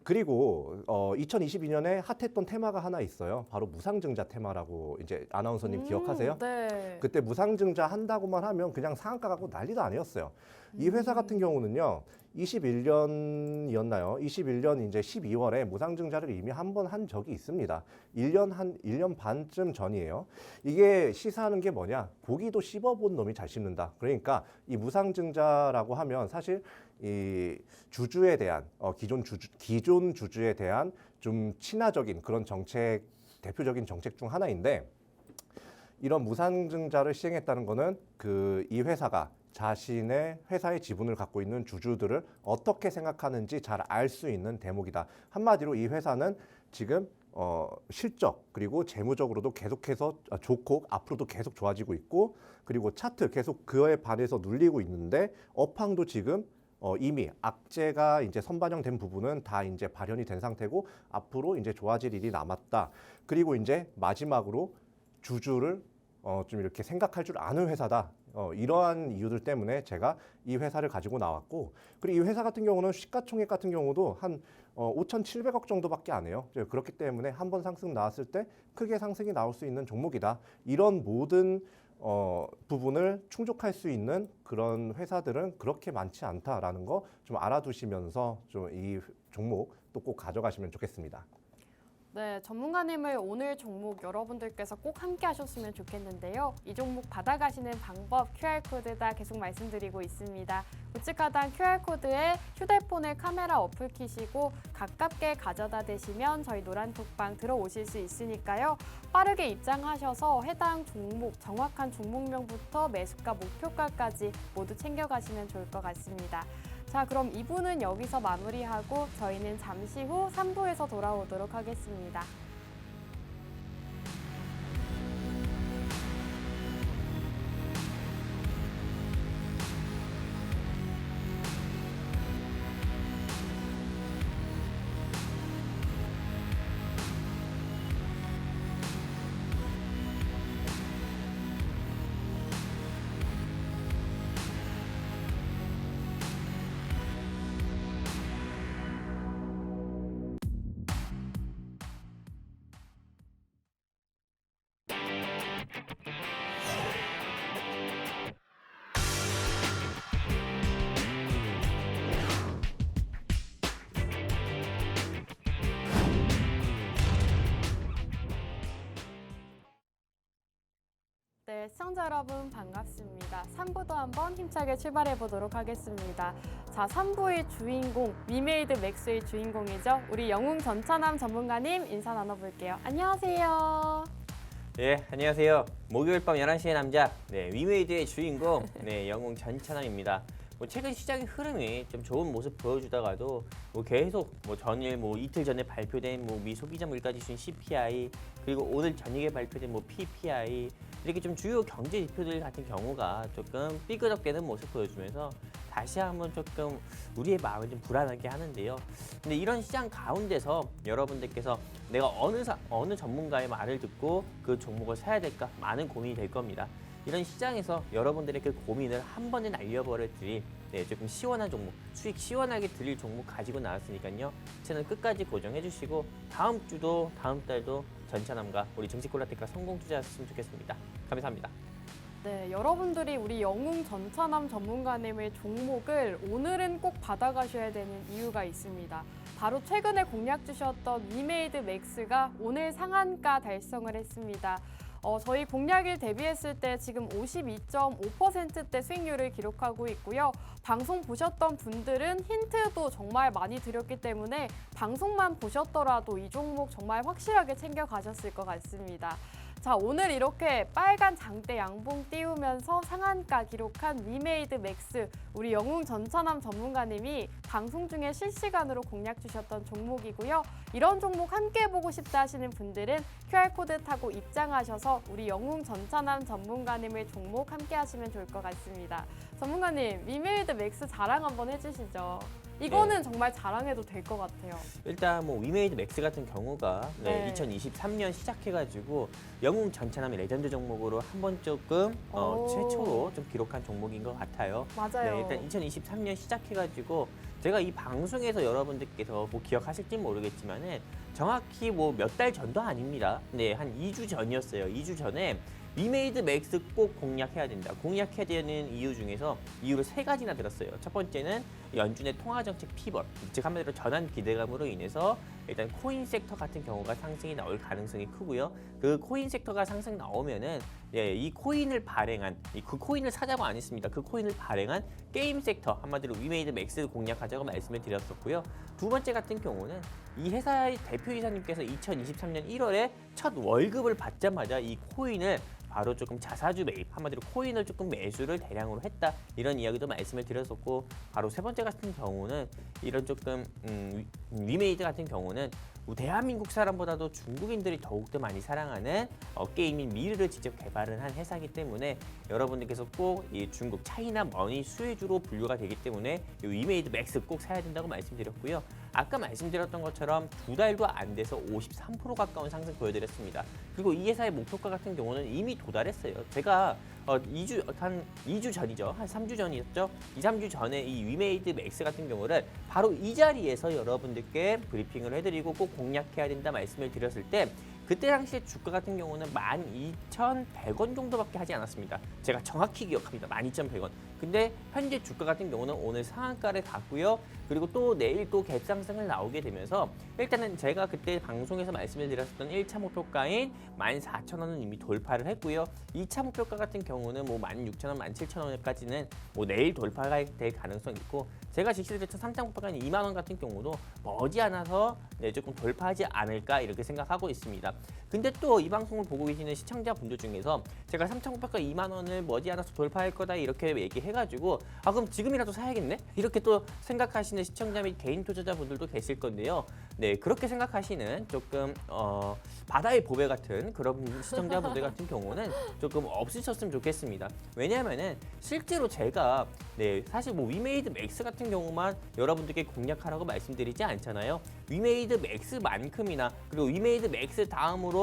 그리고 2022년에 핫했던 테마가 하나 있어요. 바로 무상증자 테마라고 이제 아나운서님 기억하세요? 네. 그때 무상증자 한다고만 하면 그냥 상한가 갖고 난리도 아니었어요. 이 회사 같은 경우는요. 21년이었나요? 21년 이제 12월에 무상증자를 이미 한 번 한 적이 있습니다. 1년 반쯤 전이에요. 이게 시사하는 게 뭐냐? 고기도 씹어본 놈이 잘 씹는다. 그러니까 이 무상증자라고 하면 사실 이 주주에 대한 기존 주주에 대한 좀 친화적인 그런 정책 대표적인 정책 중 하나인데 이런 무상증자를 시행했다는 거는 이 회사가 자신의 회사의 지분을 갖고 있는 주주들을 어떻게 생각하는지 잘 알 수 있는 대목이다. 한마디로 이 회사는 지금 실적 그리고 재무적으로도 계속해서 좋고 앞으로도 계속 좋아지고 있고 그리고 차트 계속 그에 반해서 눌리고 있는데 업황도 지금 이미 악재가 이제 선반영된 부분은 다 이제 발현이 된 상태고 앞으로 이제 좋아질 일이 남았다. 그리고 이제 마지막으로 주주를 좀 이렇게 생각할 줄 아는 회사다. 이러한 이유들 때문에 제가 이 회사를 가지고 나왔고 그리고 이 회사 같은 경우는 시가총액 같은 경우도 한 5,700억 정도밖에 안 해요. 그렇기 때문에 한 번 상승 나왔을 때 크게 상승이 나올 수 있는 종목이다. 이런 모든 부분을 충족할 수 있는 그런 회사들은 그렇게 많지 않다라는 거 좀 알아두시면서 좀 이 종목 또 꼭 가져가시면 좋겠습니다. 네, 전문가님을 오늘 종목 여러분들께서 꼭 함께 하셨으면 좋겠는데요. 이 종목 받아가시는 방법 QR코드다 계속 말씀드리고 있습니다. 우측 하단 QR코드에 휴대폰의 카메라 어플 키시고 가깝게 가져다 대시면 저희 노란톡방 들어오실 수 있으니까요. 빠르게 입장하셔서 해당 종목, 정확한 종목명부터 매수가 목표가까지 모두 챙겨가시면 좋을 것 같습니다. 자, 그럼 2부는 여기서 마무리하고 저희는 잠시 후 3부에서 돌아오도록 하겠습니다. 네, 시청자 여러분 반갑습니다. 3부도 한번 힘차게 출발해 보도록 하겠습니다. 자, 3부의 주인공, 위메이드 맥스의 주인공이죠. 우리 영웅 전차남 전문가님 인사 나눠볼게요. 안녕하세요. 네, 안녕하세요. 목요일 밤 11시의 남자, 위메이드의 주인공, 영웅 전찬원입니다. 최근 시장의 흐름이 좀 좋은 모습 보여주다가도 계속 전일 이틀 전에 발표된 미 소비자 물가지수인 CPI 그리고 오늘 저녁에 발표된 PPI 이렇게 좀 주요 경제 지표들 같은 경우가 조금 삐그덕대는 모습 보여주면서 다시 한번 조금 우리의 마음을 좀 불안하게 하는데요. 근데 이런 시장 가운데서 여러분들께서 내가 어느 전문가의 말을 듣고 그 종목을 사야 될까 많은 고민이 될 겁니다. 이런 시장에서 여러분들의 그 고민을 한 번에 날려버릴 드릴 조금 시원한 종목, 수익 시원하게 드릴 종목 가지고 나왔으니까요. 채널 끝까지 고정해 주시고 다음 주도 다음 달도 전차남과 우리 증시콜라텍과 성공 투자하셨으면 좋겠습니다. 감사합니다. 네, 여러분들이 우리 영웅 전차남 전문가님의 종목을 오늘은 꼭 받아가셔야 되는 이유가 있습니다. 바로 최근에 공략 주셨던 위메이드 맥스가 오늘 상한가 달성을 했습니다. 저희 공략일 대비했을 때 지금 52.5%대 수익률을 기록하고 있고요. 방송 보셨던 분들은 힌트도 정말 많이 드렸기 때문에 방송만 보셨더라도 이 종목 정말 확실하게 챙겨가셨을 것 같습니다. 자, 오늘 이렇게 빨간 장대 양봉 띄우면서 상한가 기록한 위메이드 맥스, 우리 영웅 전차남 전문가님이 방송 중에 실시간으로 공략 주셨던 종목이고요. 이런 종목 함께 보고 싶다 하시는 분들은 QR코드 타고 입장하셔서 우리 영웅 전차남 전문가님의 종목 함께 하시면 좋을 것 같습니다. 전문가님, 위메이드 맥스 자랑 한번 해주시죠. 이거는 정말 자랑해도 될 것 같아요. 일단 뭐 위메이드 맥스 같은 경우가 네. 2023년 시작해가지고 영웅 전차남의 레전드 종목으로 한번 조금 오. 최초로 좀 기록한 종목인 것 같아요. 맞아요. 네, 일단 2023년 시작해가지고 제가 이 방송에서 여러분들께서 뭐 기억하실지 모르겠지만은 정확히 뭐 몇 달 전도 아닙니다. 네, 한 2주 전이었어요. 2주 전에 위메이드 맥스 꼭 공략해야 된다. 공략해야 되는 이유 중에서 이유를 3가지나 들었어요. 첫 번째는 연준의 통화정책 피벗, 즉 한마디로 전환 기대감으로 인해서 일단 코인 섹터 같은 경우가 상승이 나올 가능성이 크고요. 그 코인 섹터가 상승 나오면은 이 코인을 발행한, 그 코인을 사자고 안 했습니다. 그 코인을 발행한 게임 섹터, 한마디로 위메이드 맥스를 공략하자고 말씀을 드렸었고요. 두 번째 같은 경우는 이 회사의 대표이사님께서 2023년 1월에 첫 월급을 받자마자 이 코인을 바로 조금 자사주 매입, 한마디로 코인을 조금 매수를 대량으로 했다, 이런 이야기도 말씀을 드렸었고, 바로 세 번째 같은 경우는 이런 조금 위메이드 같은 경우는 대한민국 사람보다도 중국인들이 더욱더 많이 사랑하는 게임인 미르를 직접 개발을 한 회사이기 때문에 여러분들께서 꼭 이 중국 차이나 머니 수혜주로 분류가 되기 때문에 이 위메이드 맥스 꼭 사야 된다고 말씀드렸고요. 아까 말씀드렸던 것처럼 2달도 안 돼서 53% 가까운 상승 보여드렸습니다. 그리고 이 회사의 목표가 같은 경우는 이미 도달했어요. 제가 2주 전이죠. 한 3주 전이었죠. 2, 3주 전에 이 위메이드 맥스 같은 경우를 바로 이 자리에서 여러분들께 브리핑을 해드리고 꼭 공략해야 된다 말씀을 드렸을 때, 그때 당시에 주가 같은 경우는 12,100원 정도밖에 하지 않았습니다. 제가 정확히 기억합니다. 12,100원. 근데 현재 주가 같은 경우는 오늘 상한가를 갔고요. 그리고 또 내일 또 갭상승을 나오게 되면서 일단은 제가 그때 방송에서 말씀을 드렸었던 1차 목표가인 14,000원은 이미 돌파를 했고요. 2차 목표가 같은 경우는 뭐 16,000원, 17,000원까지는 뭐 내일 돌파가 될 가능성이 있고, 제가 직시드렸던 3차 목표가인 2만 원 같은 경우도 머지않아서 조금 돌파하지 않을까 이렇게 생각하고 있습니다. 근데 또 이 방송을 보고 계시는 시청자분들 중에서 제가 3차 목표가 2만 원을 머지않아서 돌파할 거다 이렇게 얘기해가지고 그럼 지금이라도 사야겠네? 이렇게 또 생각하시는 시청자 및 개인 투자자분들도 계실 건데요. 네, 그렇게 생각하시는 조금 바다의 보배 같은 그런 시청자분들 같은 경우는 조금 없으셨으면 좋겠습니다. 왜냐하면은 실제로 제가 사실 뭐 위메이드 맥스 같은 경우만 여러분들께 공략하라고 말씀드리지 않잖아요. 위메이드 맥스만큼이나 그리고 위메이드 맥스 다음으로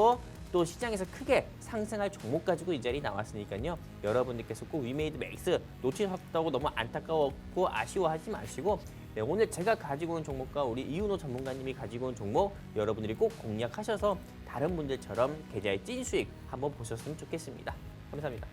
또 시장에서 크게 상승할 종목 가지고 이 자리에 나왔으니까요. 여러분들께서 꼭 위메이드 맥스 놓치셨다고 너무 안타까웠고 아쉬워하지 마시고, 오늘 제가 가지고 온 종목과 우리 이윤호 전문가님이 가지고 온 종목 여러분들이 꼭 공략하셔서 다른 분들처럼 계좌의 찐 수익 한번 보셨으면 좋겠습니다. 감사합니다.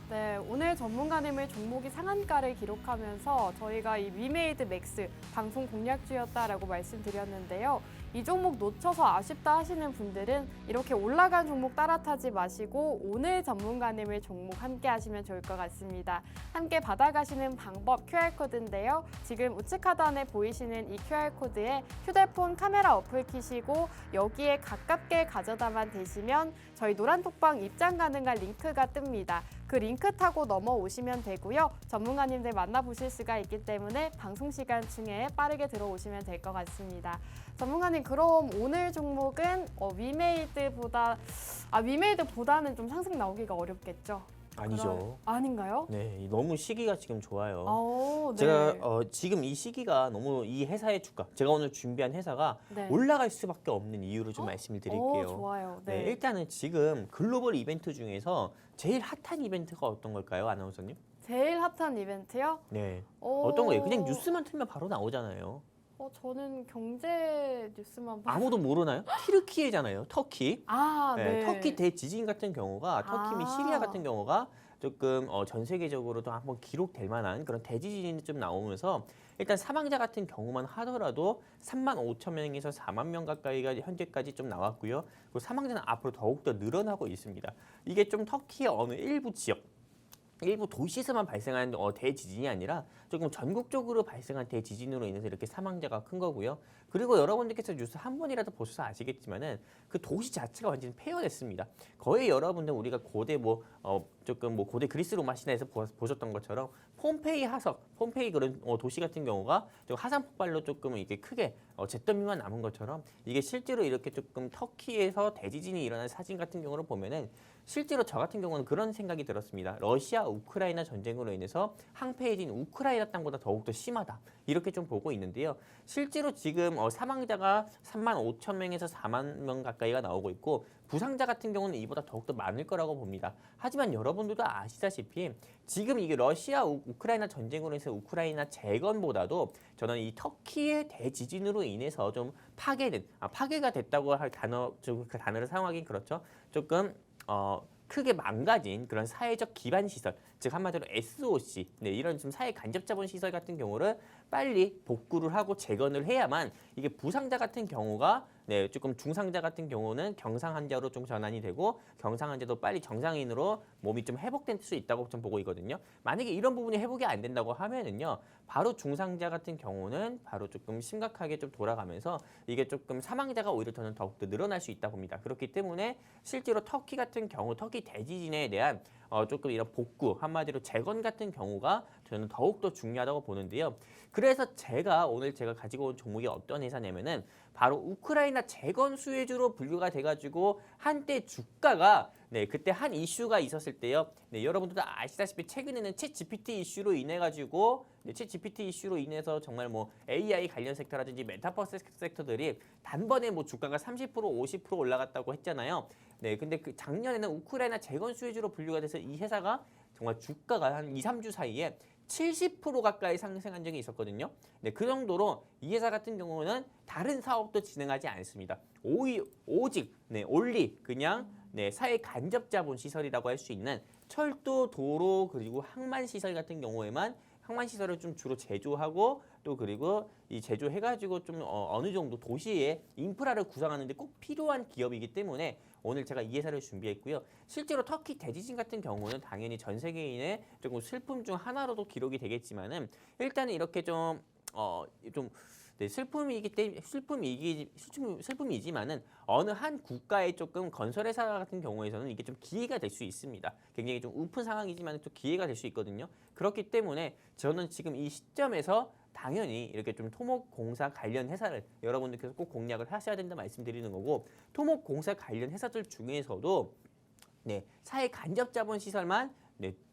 네, 오늘 전문가님의 종목이 상한가를 기록하면서 저희가 이 위메이드 맥스 방송 공략주였다라고 말씀드렸는데요. 이 종목 놓쳐서 아쉽다 하시는 분들은 이렇게 올라간 종목 따라타지 마시고 오늘 전문가님의 종목 함께 하시면 좋을 것 같습니다. 함께 받아가시는 방법 QR코드인데요. 지금 우측 하단에 보이시는 이 QR코드에 휴대폰 카메라 어플 키시고 여기에 가깝게 가져다만 대시면 저희 노란톡방 입장 가능한 링크가 뜹니다. 그 링크 타고 넘어오시면 되고요. 전문가님들 만나보실 수가 있기 때문에 방송 시간 중에 빠르게 들어오시면 될 것 같습니다. 전문가님, 그럼 오늘 종목은 위메이드보다는 좀 상승 나오기가 어렵겠죠? 아니죠. 아닌가요? 네, 너무 시기가 지금 좋아요. 네. 제가 지금 이 시기가 너무 이 회사의 주가, 제가 오늘 준비한 회사가 네. 올라갈 수밖에 없는 이유를 좀 말씀을 드릴게요. 좋아요. 네, 네. 일단은 지금 글로벌 이벤트 중에서 제일 핫한 이벤트가 어떤 걸까요, 아나운서님? 제일 핫한 이벤트요? 네, 어떤 거예요? 그냥 뉴스만 틀면 바로 나오잖아요. 저는 경제 뉴스만 아무도 모르나요? 튀르키예잖아요, 터키. 네. 터키 대지진 같은 경우가 터키 및 시리아 같은 경우가 조금 전 세계적으로도 한번 기록될 만한 그런 대지진이 좀 나오면서 일단 사망자 같은 경우만 하더라도 3만 5천 명에서 4만 명 가까이가 현재까지 좀 나왔고요. 그리고 사망자는 앞으로 더욱더 늘어나고 있습니다. 이게 좀 터키의 어느 일부 지역, 일부 도시에서만 발생한 대지진이 아니라 조금 전국적으로 발생한 대지진으로 인해서 이렇게 사망자가 큰 거고요. 그리고 여러분들께서 뉴스 한 번이라도 보셔서 아시겠지만은 그 도시 자체가 완전히 폐허됐습니다. 거의 여러분들 우리가 고대 고대 그리스 로마 시대에서 보셨던 것처럼 폼페이 하석, 폼페이 그런 도시 같은 경우가 좀 화산 폭발로 조금 이게 크게 잿더미만 남은 것처럼 이게 실제로 이렇게 조금 터키에서 대지진이 일어난 사진 같은 경우를 보면은 실제로 저 같은 경우는 그런 생각이 들었습니다. 러시아 우크라이나 전쟁으로 인해서 항폐해진 우크라이나 땅보다 더욱더 심하다. 이렇게 좀 보고 있는데요. 실제로 지금 사망자가 3만 5천 명에서 4만 명 가까이가 나오고 있고 부상자 같은 경우는 이보다 더욱더 많을 거라고 봅니다. 하지만 여러분들도 아시다시피 지금 이게 러시아 우크라이나 전쟁으로 인해서 우크라이나 재건보다도 저는 이 터키의 대지진으로 인해서 좀 파괴가 됐다고 할 그 단어를 사용하긴 그렇죠. 조금 크게 망가진 그런 사회적 기반 시설, 즉 한마디로 SOC, 이런 좀 사회 간접 자본 시설 같은 경우를 빨리 복구를 하고 재건을 해야만 이게 부상자 같은 경우가 조금 중상자 같은 경우는 경상 환자로 좀 전환이 되고 경상 환자도 빨리 정상인으로 몸이 좀 회복될 수 있다고 좀 보고 있거든요. 만약에 이런 부분이 회복이 안 된다고 하면은요, 바로 중상자 같은 경우는 바로 조금 심각하게 좀 돌아가면서 이게 조금 사망자가 오히려 저는 더욱더 늘어날 수 있다 봅니다. 그렇기 때문에 실제로 터키 같은 경우, 터키 대지진에 대한 조금 이런 복구, 한마디로 재건 같은 경우가 저는 더욱더 중요하다고 보는데요. 그래서 오늘 제가 가지고 온 종목이 어떤 회사냐면은 바로 우크라이나 재건 수혜주로 분류가 돼가지고 한때 주가가 그때 한 이슈가 있었을 때요. 여러분들도 아시다시피 최근에는 챗GPT 이슈로 인해 가지고 챗GPT 이슈로 인해서 정말 AI 관련 섹터라든지 메타버스 섹터들이 단번에 주가가 30% 50% 올라갔다고 했잖아요. 근데 그 작년에는 우크라이나 재건 수혜주로 분류가 돼서 이 회사가 정말 주가가 한 2, 3주 사이에 70% 가까이 상승한 적이 있었거든요. 그 정도로 이 회사 같은 경우는 다른 사업도 진행하지 않습니다. 오직 올리 그냥 사회 간접 자본 시설이라고 할 수 있는 철도, 도로 그리고 항만 시설 같은 경우에만 항만 시설을 좀 주로 제조하고 또 그리고 이 제조해가지고 좀 어느 정도 도시의 인프라를 구성하는데 꼭 필요한 기업이기 때문에 오늘 제가 이 회사를 준비했고요. 실제로 터키 대지진 같은 경우는 당연히 전 세계인의 조금 슬픔 중 하나로도 기록이 되겠지만은 일단은 이렇게 슬픔이지만은 어느 한 국가의 조금 건설회사 같은 경우에서는 이게 좀 기회가 될 수 있습니다. 굉장히 좀 우픈 상황이지만 또 기회가 될 수 있거든요. 그렇기 때문에 저는 지금 이 시점에서 당연히 이렇게 좀 토목공사 관련 회사를 여러분들께서 꼭 공략을 하셔야 된다 말씀드리는 거고, 토목공사 관련 회사들 중에서도 사회 간접 자본 시설만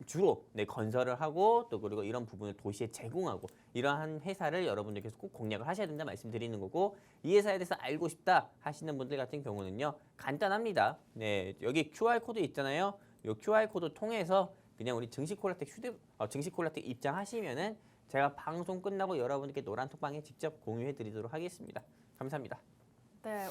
주로 건설을 하고 또 그리고 이런 부분을 도시에 제공하고 이러한 회사를 여러분들께서 꼭 공략을 하셔야 된다 말씀드리는 거고, 이 회사에 대해서 알고 싶다 하시는 분들 같은 경우는요, 간단합니다. 여기 QR코드 있잖아요. 이 QR코드 통해서 그냥 우리 증시콜라텍 증시콜라텍 입장하시면은 제가 방송 끝나고 여러분께 노란톡방에 직접 공유해 드리도록 하겠습니다. 감사합니다.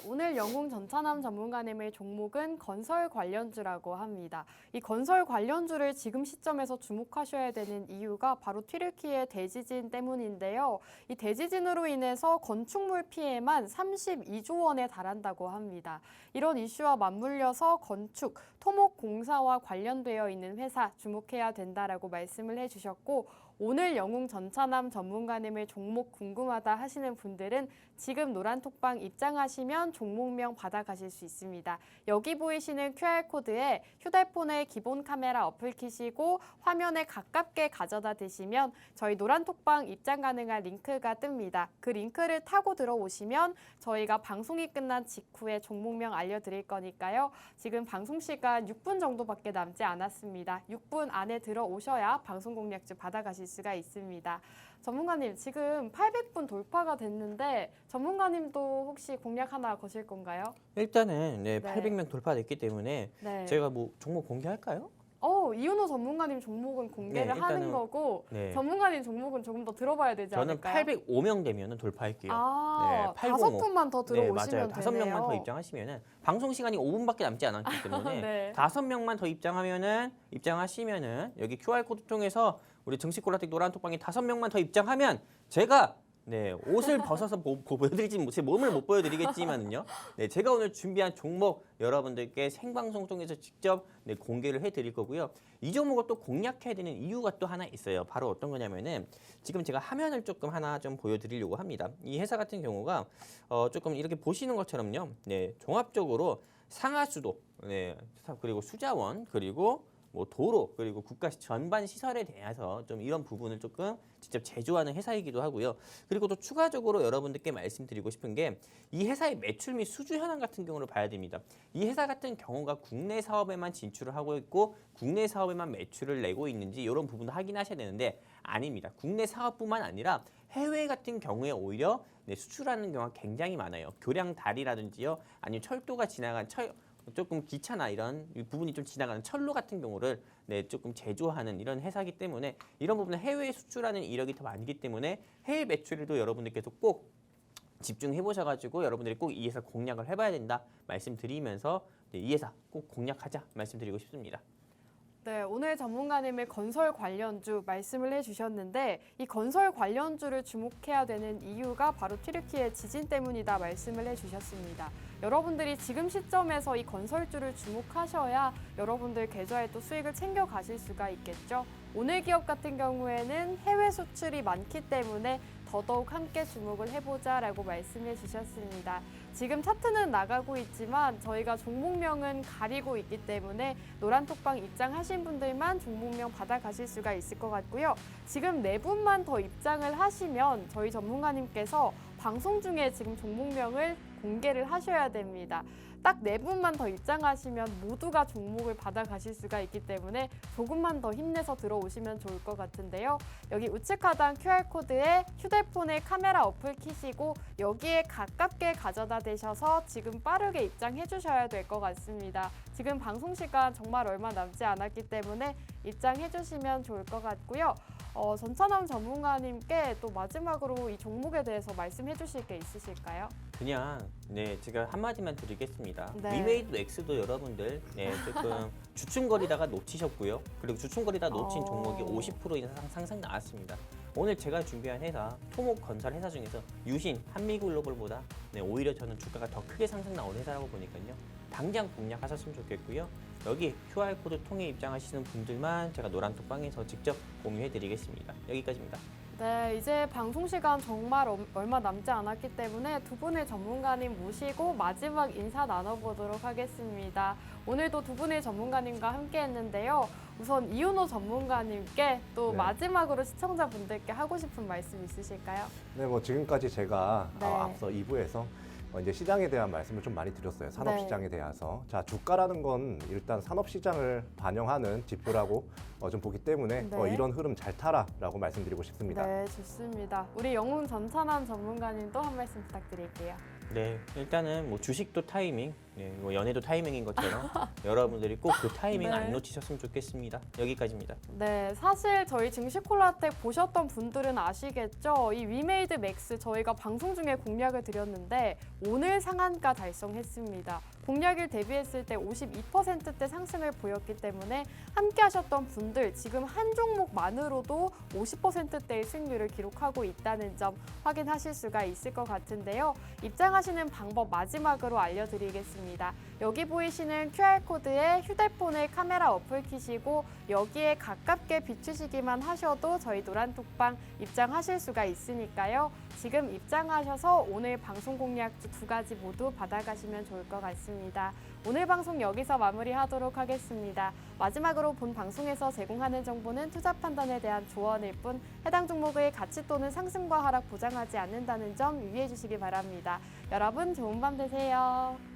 오늘 영웅 전차남 전문가님의 종목은 건설 관련주라고 합니다. 이 건설 관련주를 지금 시점에서 주목하셔야 되는 이유가 바로 튀르키예 대지진 때문인데요. 이 대지진으로 인해서 건축물 피해만 32조 원에 달한다고 합니다. 이런 이슈와 맞물려서 건축, 토목공사와 관련되어 있는 회사 주목해야 된다라고 말씀을 해주셨고, 오늘 영웅 전차남 전문가님의 종목 궁금하다 하시는 분들은 지금 노란톡방 입장하시면 입장하시면 종목명 받아가실 수 있습니다. 여기 보이시는 QR코드에 휴대폰의 기본 카메라 어플 키시고 화면에 가깝게 가져다 대시면 저희 노란톡방 입장 가능한 링크가 뜹니다. 그 링크를 타고 들어오시면 저희가 방송이 끝난 직후에 종목명 알려드릴 거니까요. 지금 방송 시간 6분 정도밖에 남지 않았습니다. 6분 안에 들어오셔야 방송 공략주 받아가실 수가 있습니다. 전문가님, 지금 800분 돌파가 됐는데 전문가님도 혹시 공략 하나 거실 건가요? 일단은 네. 800명 돌파됐기 때문에 네. 저희가 뭐 종목 공개할까요? 이윤호 전문가님 종목은 공개를 네, 하는 일단은- 거고 네. 전문가님 종목은 조금 더 들어봐야 되지 저는 않을까요? 805명 되면 돌파할게요. 아, 네, 805. 5분만 더 네, 들어오시면 맞아요. 5명만 되네요. 더 입장하시면은 방송 시간이 5분밖에 남지 않았기 때문에 네. 5명만 더 입장하시면은 여기 QR 코드 통해서 우리 증시 콜라텍 노란톡방에 5명만 더 입장하면 제가 옷을 벗어서 보여드리진 제 몸을 못 보여드리겠지만은요. 제가 오늘 준비한 종목 여러분들께 생방송 통해서 직접 공개를 해드릴 거고요. 이 종목을 또 공략해야 되는 이유가 또 하나 있어요. 바로 어떤 거냐면은 지금 제가 화면을 조금 하나 좀 보여드리려고 합니다. 이 회사 같은 경우가 조금 이렇게 보시는 것처럼요. 종합적으로 상하수도, 그리고 수자원, 그리고 뭐 도로 그리고 국가 전반 시설에 대해서 좀 이런 부분을 조금 직접 제조하는 회사이기도 하고요. 그리고 또 추가적으로 여러분들께 말씀드리고 싶은 게 이 회사의 매출 및 수주 현황 같은 경우를 봐야 됩니다. 이 회사 같은 경우가 국내 사업에만 진출을 하고 있고 국내 사업에만 매출을 내고 있는지 이런 부분도 확인하셔야 되는데 아닙니다. 국내 사업뿐만 아니라 해외 같은 경우에 오히려 수출하는 경우가 굉장히 많아요. 교량 다리라든지요, 아니면 철도가 지나간 조금 기차나 이런 부분이 좀 지나가는 철로 같은 경우를 조금 제조하는 이런 회사이기 때문에 이런 부분은 해외에 수출하는 이력이 더 많기 때문에 해외 매출에도 여러분들께서 꼭 집중해 보셔가지고 여러분들이 꼭 이 회사 공략을 해봐야 된다 말씀드리면서 이 회사 꼭 공략하자 말씀드리고 싶습니다. 네, 오늘 전문가님의 건설 관련주 말씀을 해주셨는데 이 건설 관련주를 주목해야 되는 이유가 바로 튀르키예 지진 때문이다 말씀을 해주셨습니다. 여러분들이 지금 시점에서 이 건설주를 주목하셔야 여러분들 계좌에 또 수익을 챙겨 가실 수가 있겠죠. 오늘 기업 같은 경우에는 해외 수출이 많기 때문에 더더욱 함께 주목을 해보자라고 말씀해 주셨습니다. 지금 차트는 나가고 있지만 저희가 종목명은 가리고 있기 때문에 노란톡방 입장하신 분들만 종목명 받아가실 수가 있을 것 같고요. 지금 4분만 더 입장을 하시면 저희 전문가님께서 방송 중에 지금 종목명을 공개를 하셔야 됩니다. 딱 4분만 더 입장하시면 모두가 종목을 받아가실 수가 있기 때문에 조금만 더 힘내서 들어오시면 좋을 것 같은데요. 여기 우측 하단 QR코드에 휴대폰의 카메라 어플 키시고 여기에 가깝게 가져다 대셔서 지금 빠르게 입장해 주셔야 될 것 같습니다. 지금 방송 시간 정말 얼마 남지 않았기 때문에 입장해 주시면 좋을 것 같고요. 전찬남 전문가님께 또 마지막으로 이 종목에 대해서 말씀해 주실 게 있으실까요? 그냥 제가 한마디만 드리겠습니다. 네. 위메이드 X도 여러분들 조금 주춤거리다가 놓치셨고요. 그리고 주춤거리다가 놓친 종목이 50% 이상 상승 나왔습니다. 오늘 제가 준비한 회사 토목 건설 회사 중에서 유신 한미글로벌보다 오히려 저는 주가가 더 크게 상승 나온 회사라고 보니까요. 당장 공략하셨으면 좋겠고요. 여기 QR코드 통해 입장하시는 분들만 제가 노란톡방에서 직접 공유해드리겠습니다. 여기까지입니다. 네, 이제 방송 시간 정말 얼마 남지 않았기 때문에 두 분의 전문가님 모시고 마지막 인사 나눠보도록 하겠습니다. 오늘도 두 분의 전문가님과 함께 했는데요. 우선 이윤호 전문가님께 또 네. 마지막으로 시청자분들께 하고 싶은 말씀 있으실까요? 네, 뭐 지금까지 제가 네. 앞서 2부에서 이제 시장에 대한 말씀을 좀 많이 드렸어요. 산업 네. 시장에 대해서. 자, 주가라는 건 일단 산업 시장을 반영하는 지표라고 좀 보기 때문에 네. 이런 흐름 잘 타라라고 말씀드리고 싶습니다. 네, 좋습니다. 우리 영웅 전찬환 전문가님도 한 말씀 부탁드릴게요. 일단은 뭐 주식도 타이밍, 뭐 연애도 타이밍인 것처럼 여러분들이 꼭 그 타이밍 네. 안 놓치셨으면 좋겠습니다. 여기까지입니다. 네, 사실 저희 증시콜라텍 보셨던 분들은 아시겠죠? 이 위메이드 맥스 저희가 방송 중에 공략을 드렸는데 오늘 상한가 달성했습니다. 공략일 대비했을 때 52%대 상승을 보였기 때문에 함께 하셨던 분들 지금 한 종목만으로도 50%대의 수익률을 기록하고 있다는 점 확인하실 수가 있을 것 같은데요. 입장하시는 방법 마지막으로 알려드리겠습니다. 있습니다. 여기 보이시는 QR코드에 휴대폰을 카메라 어플 키시고 여기에 가깝게 비추시기만 하셔도 저희 노란톡방 입장하실 수가 있으니까요. 지금 입장하셔서 오늘 방송 공략주 2가지 모두 받아가시면 좋을 것 같습니다. 오늘 방송 여기서 마무리하도록 하겠습니다. 마지막으로 본 방송에서 제공하는 정보는 투자 판단에 대한 조언일 뿐 해당 종목의 가치 또는 상승과 하락 보장하지 않는다는 점 유의해 주시기 바랍니다. 여러분 좋은 밤 되세요.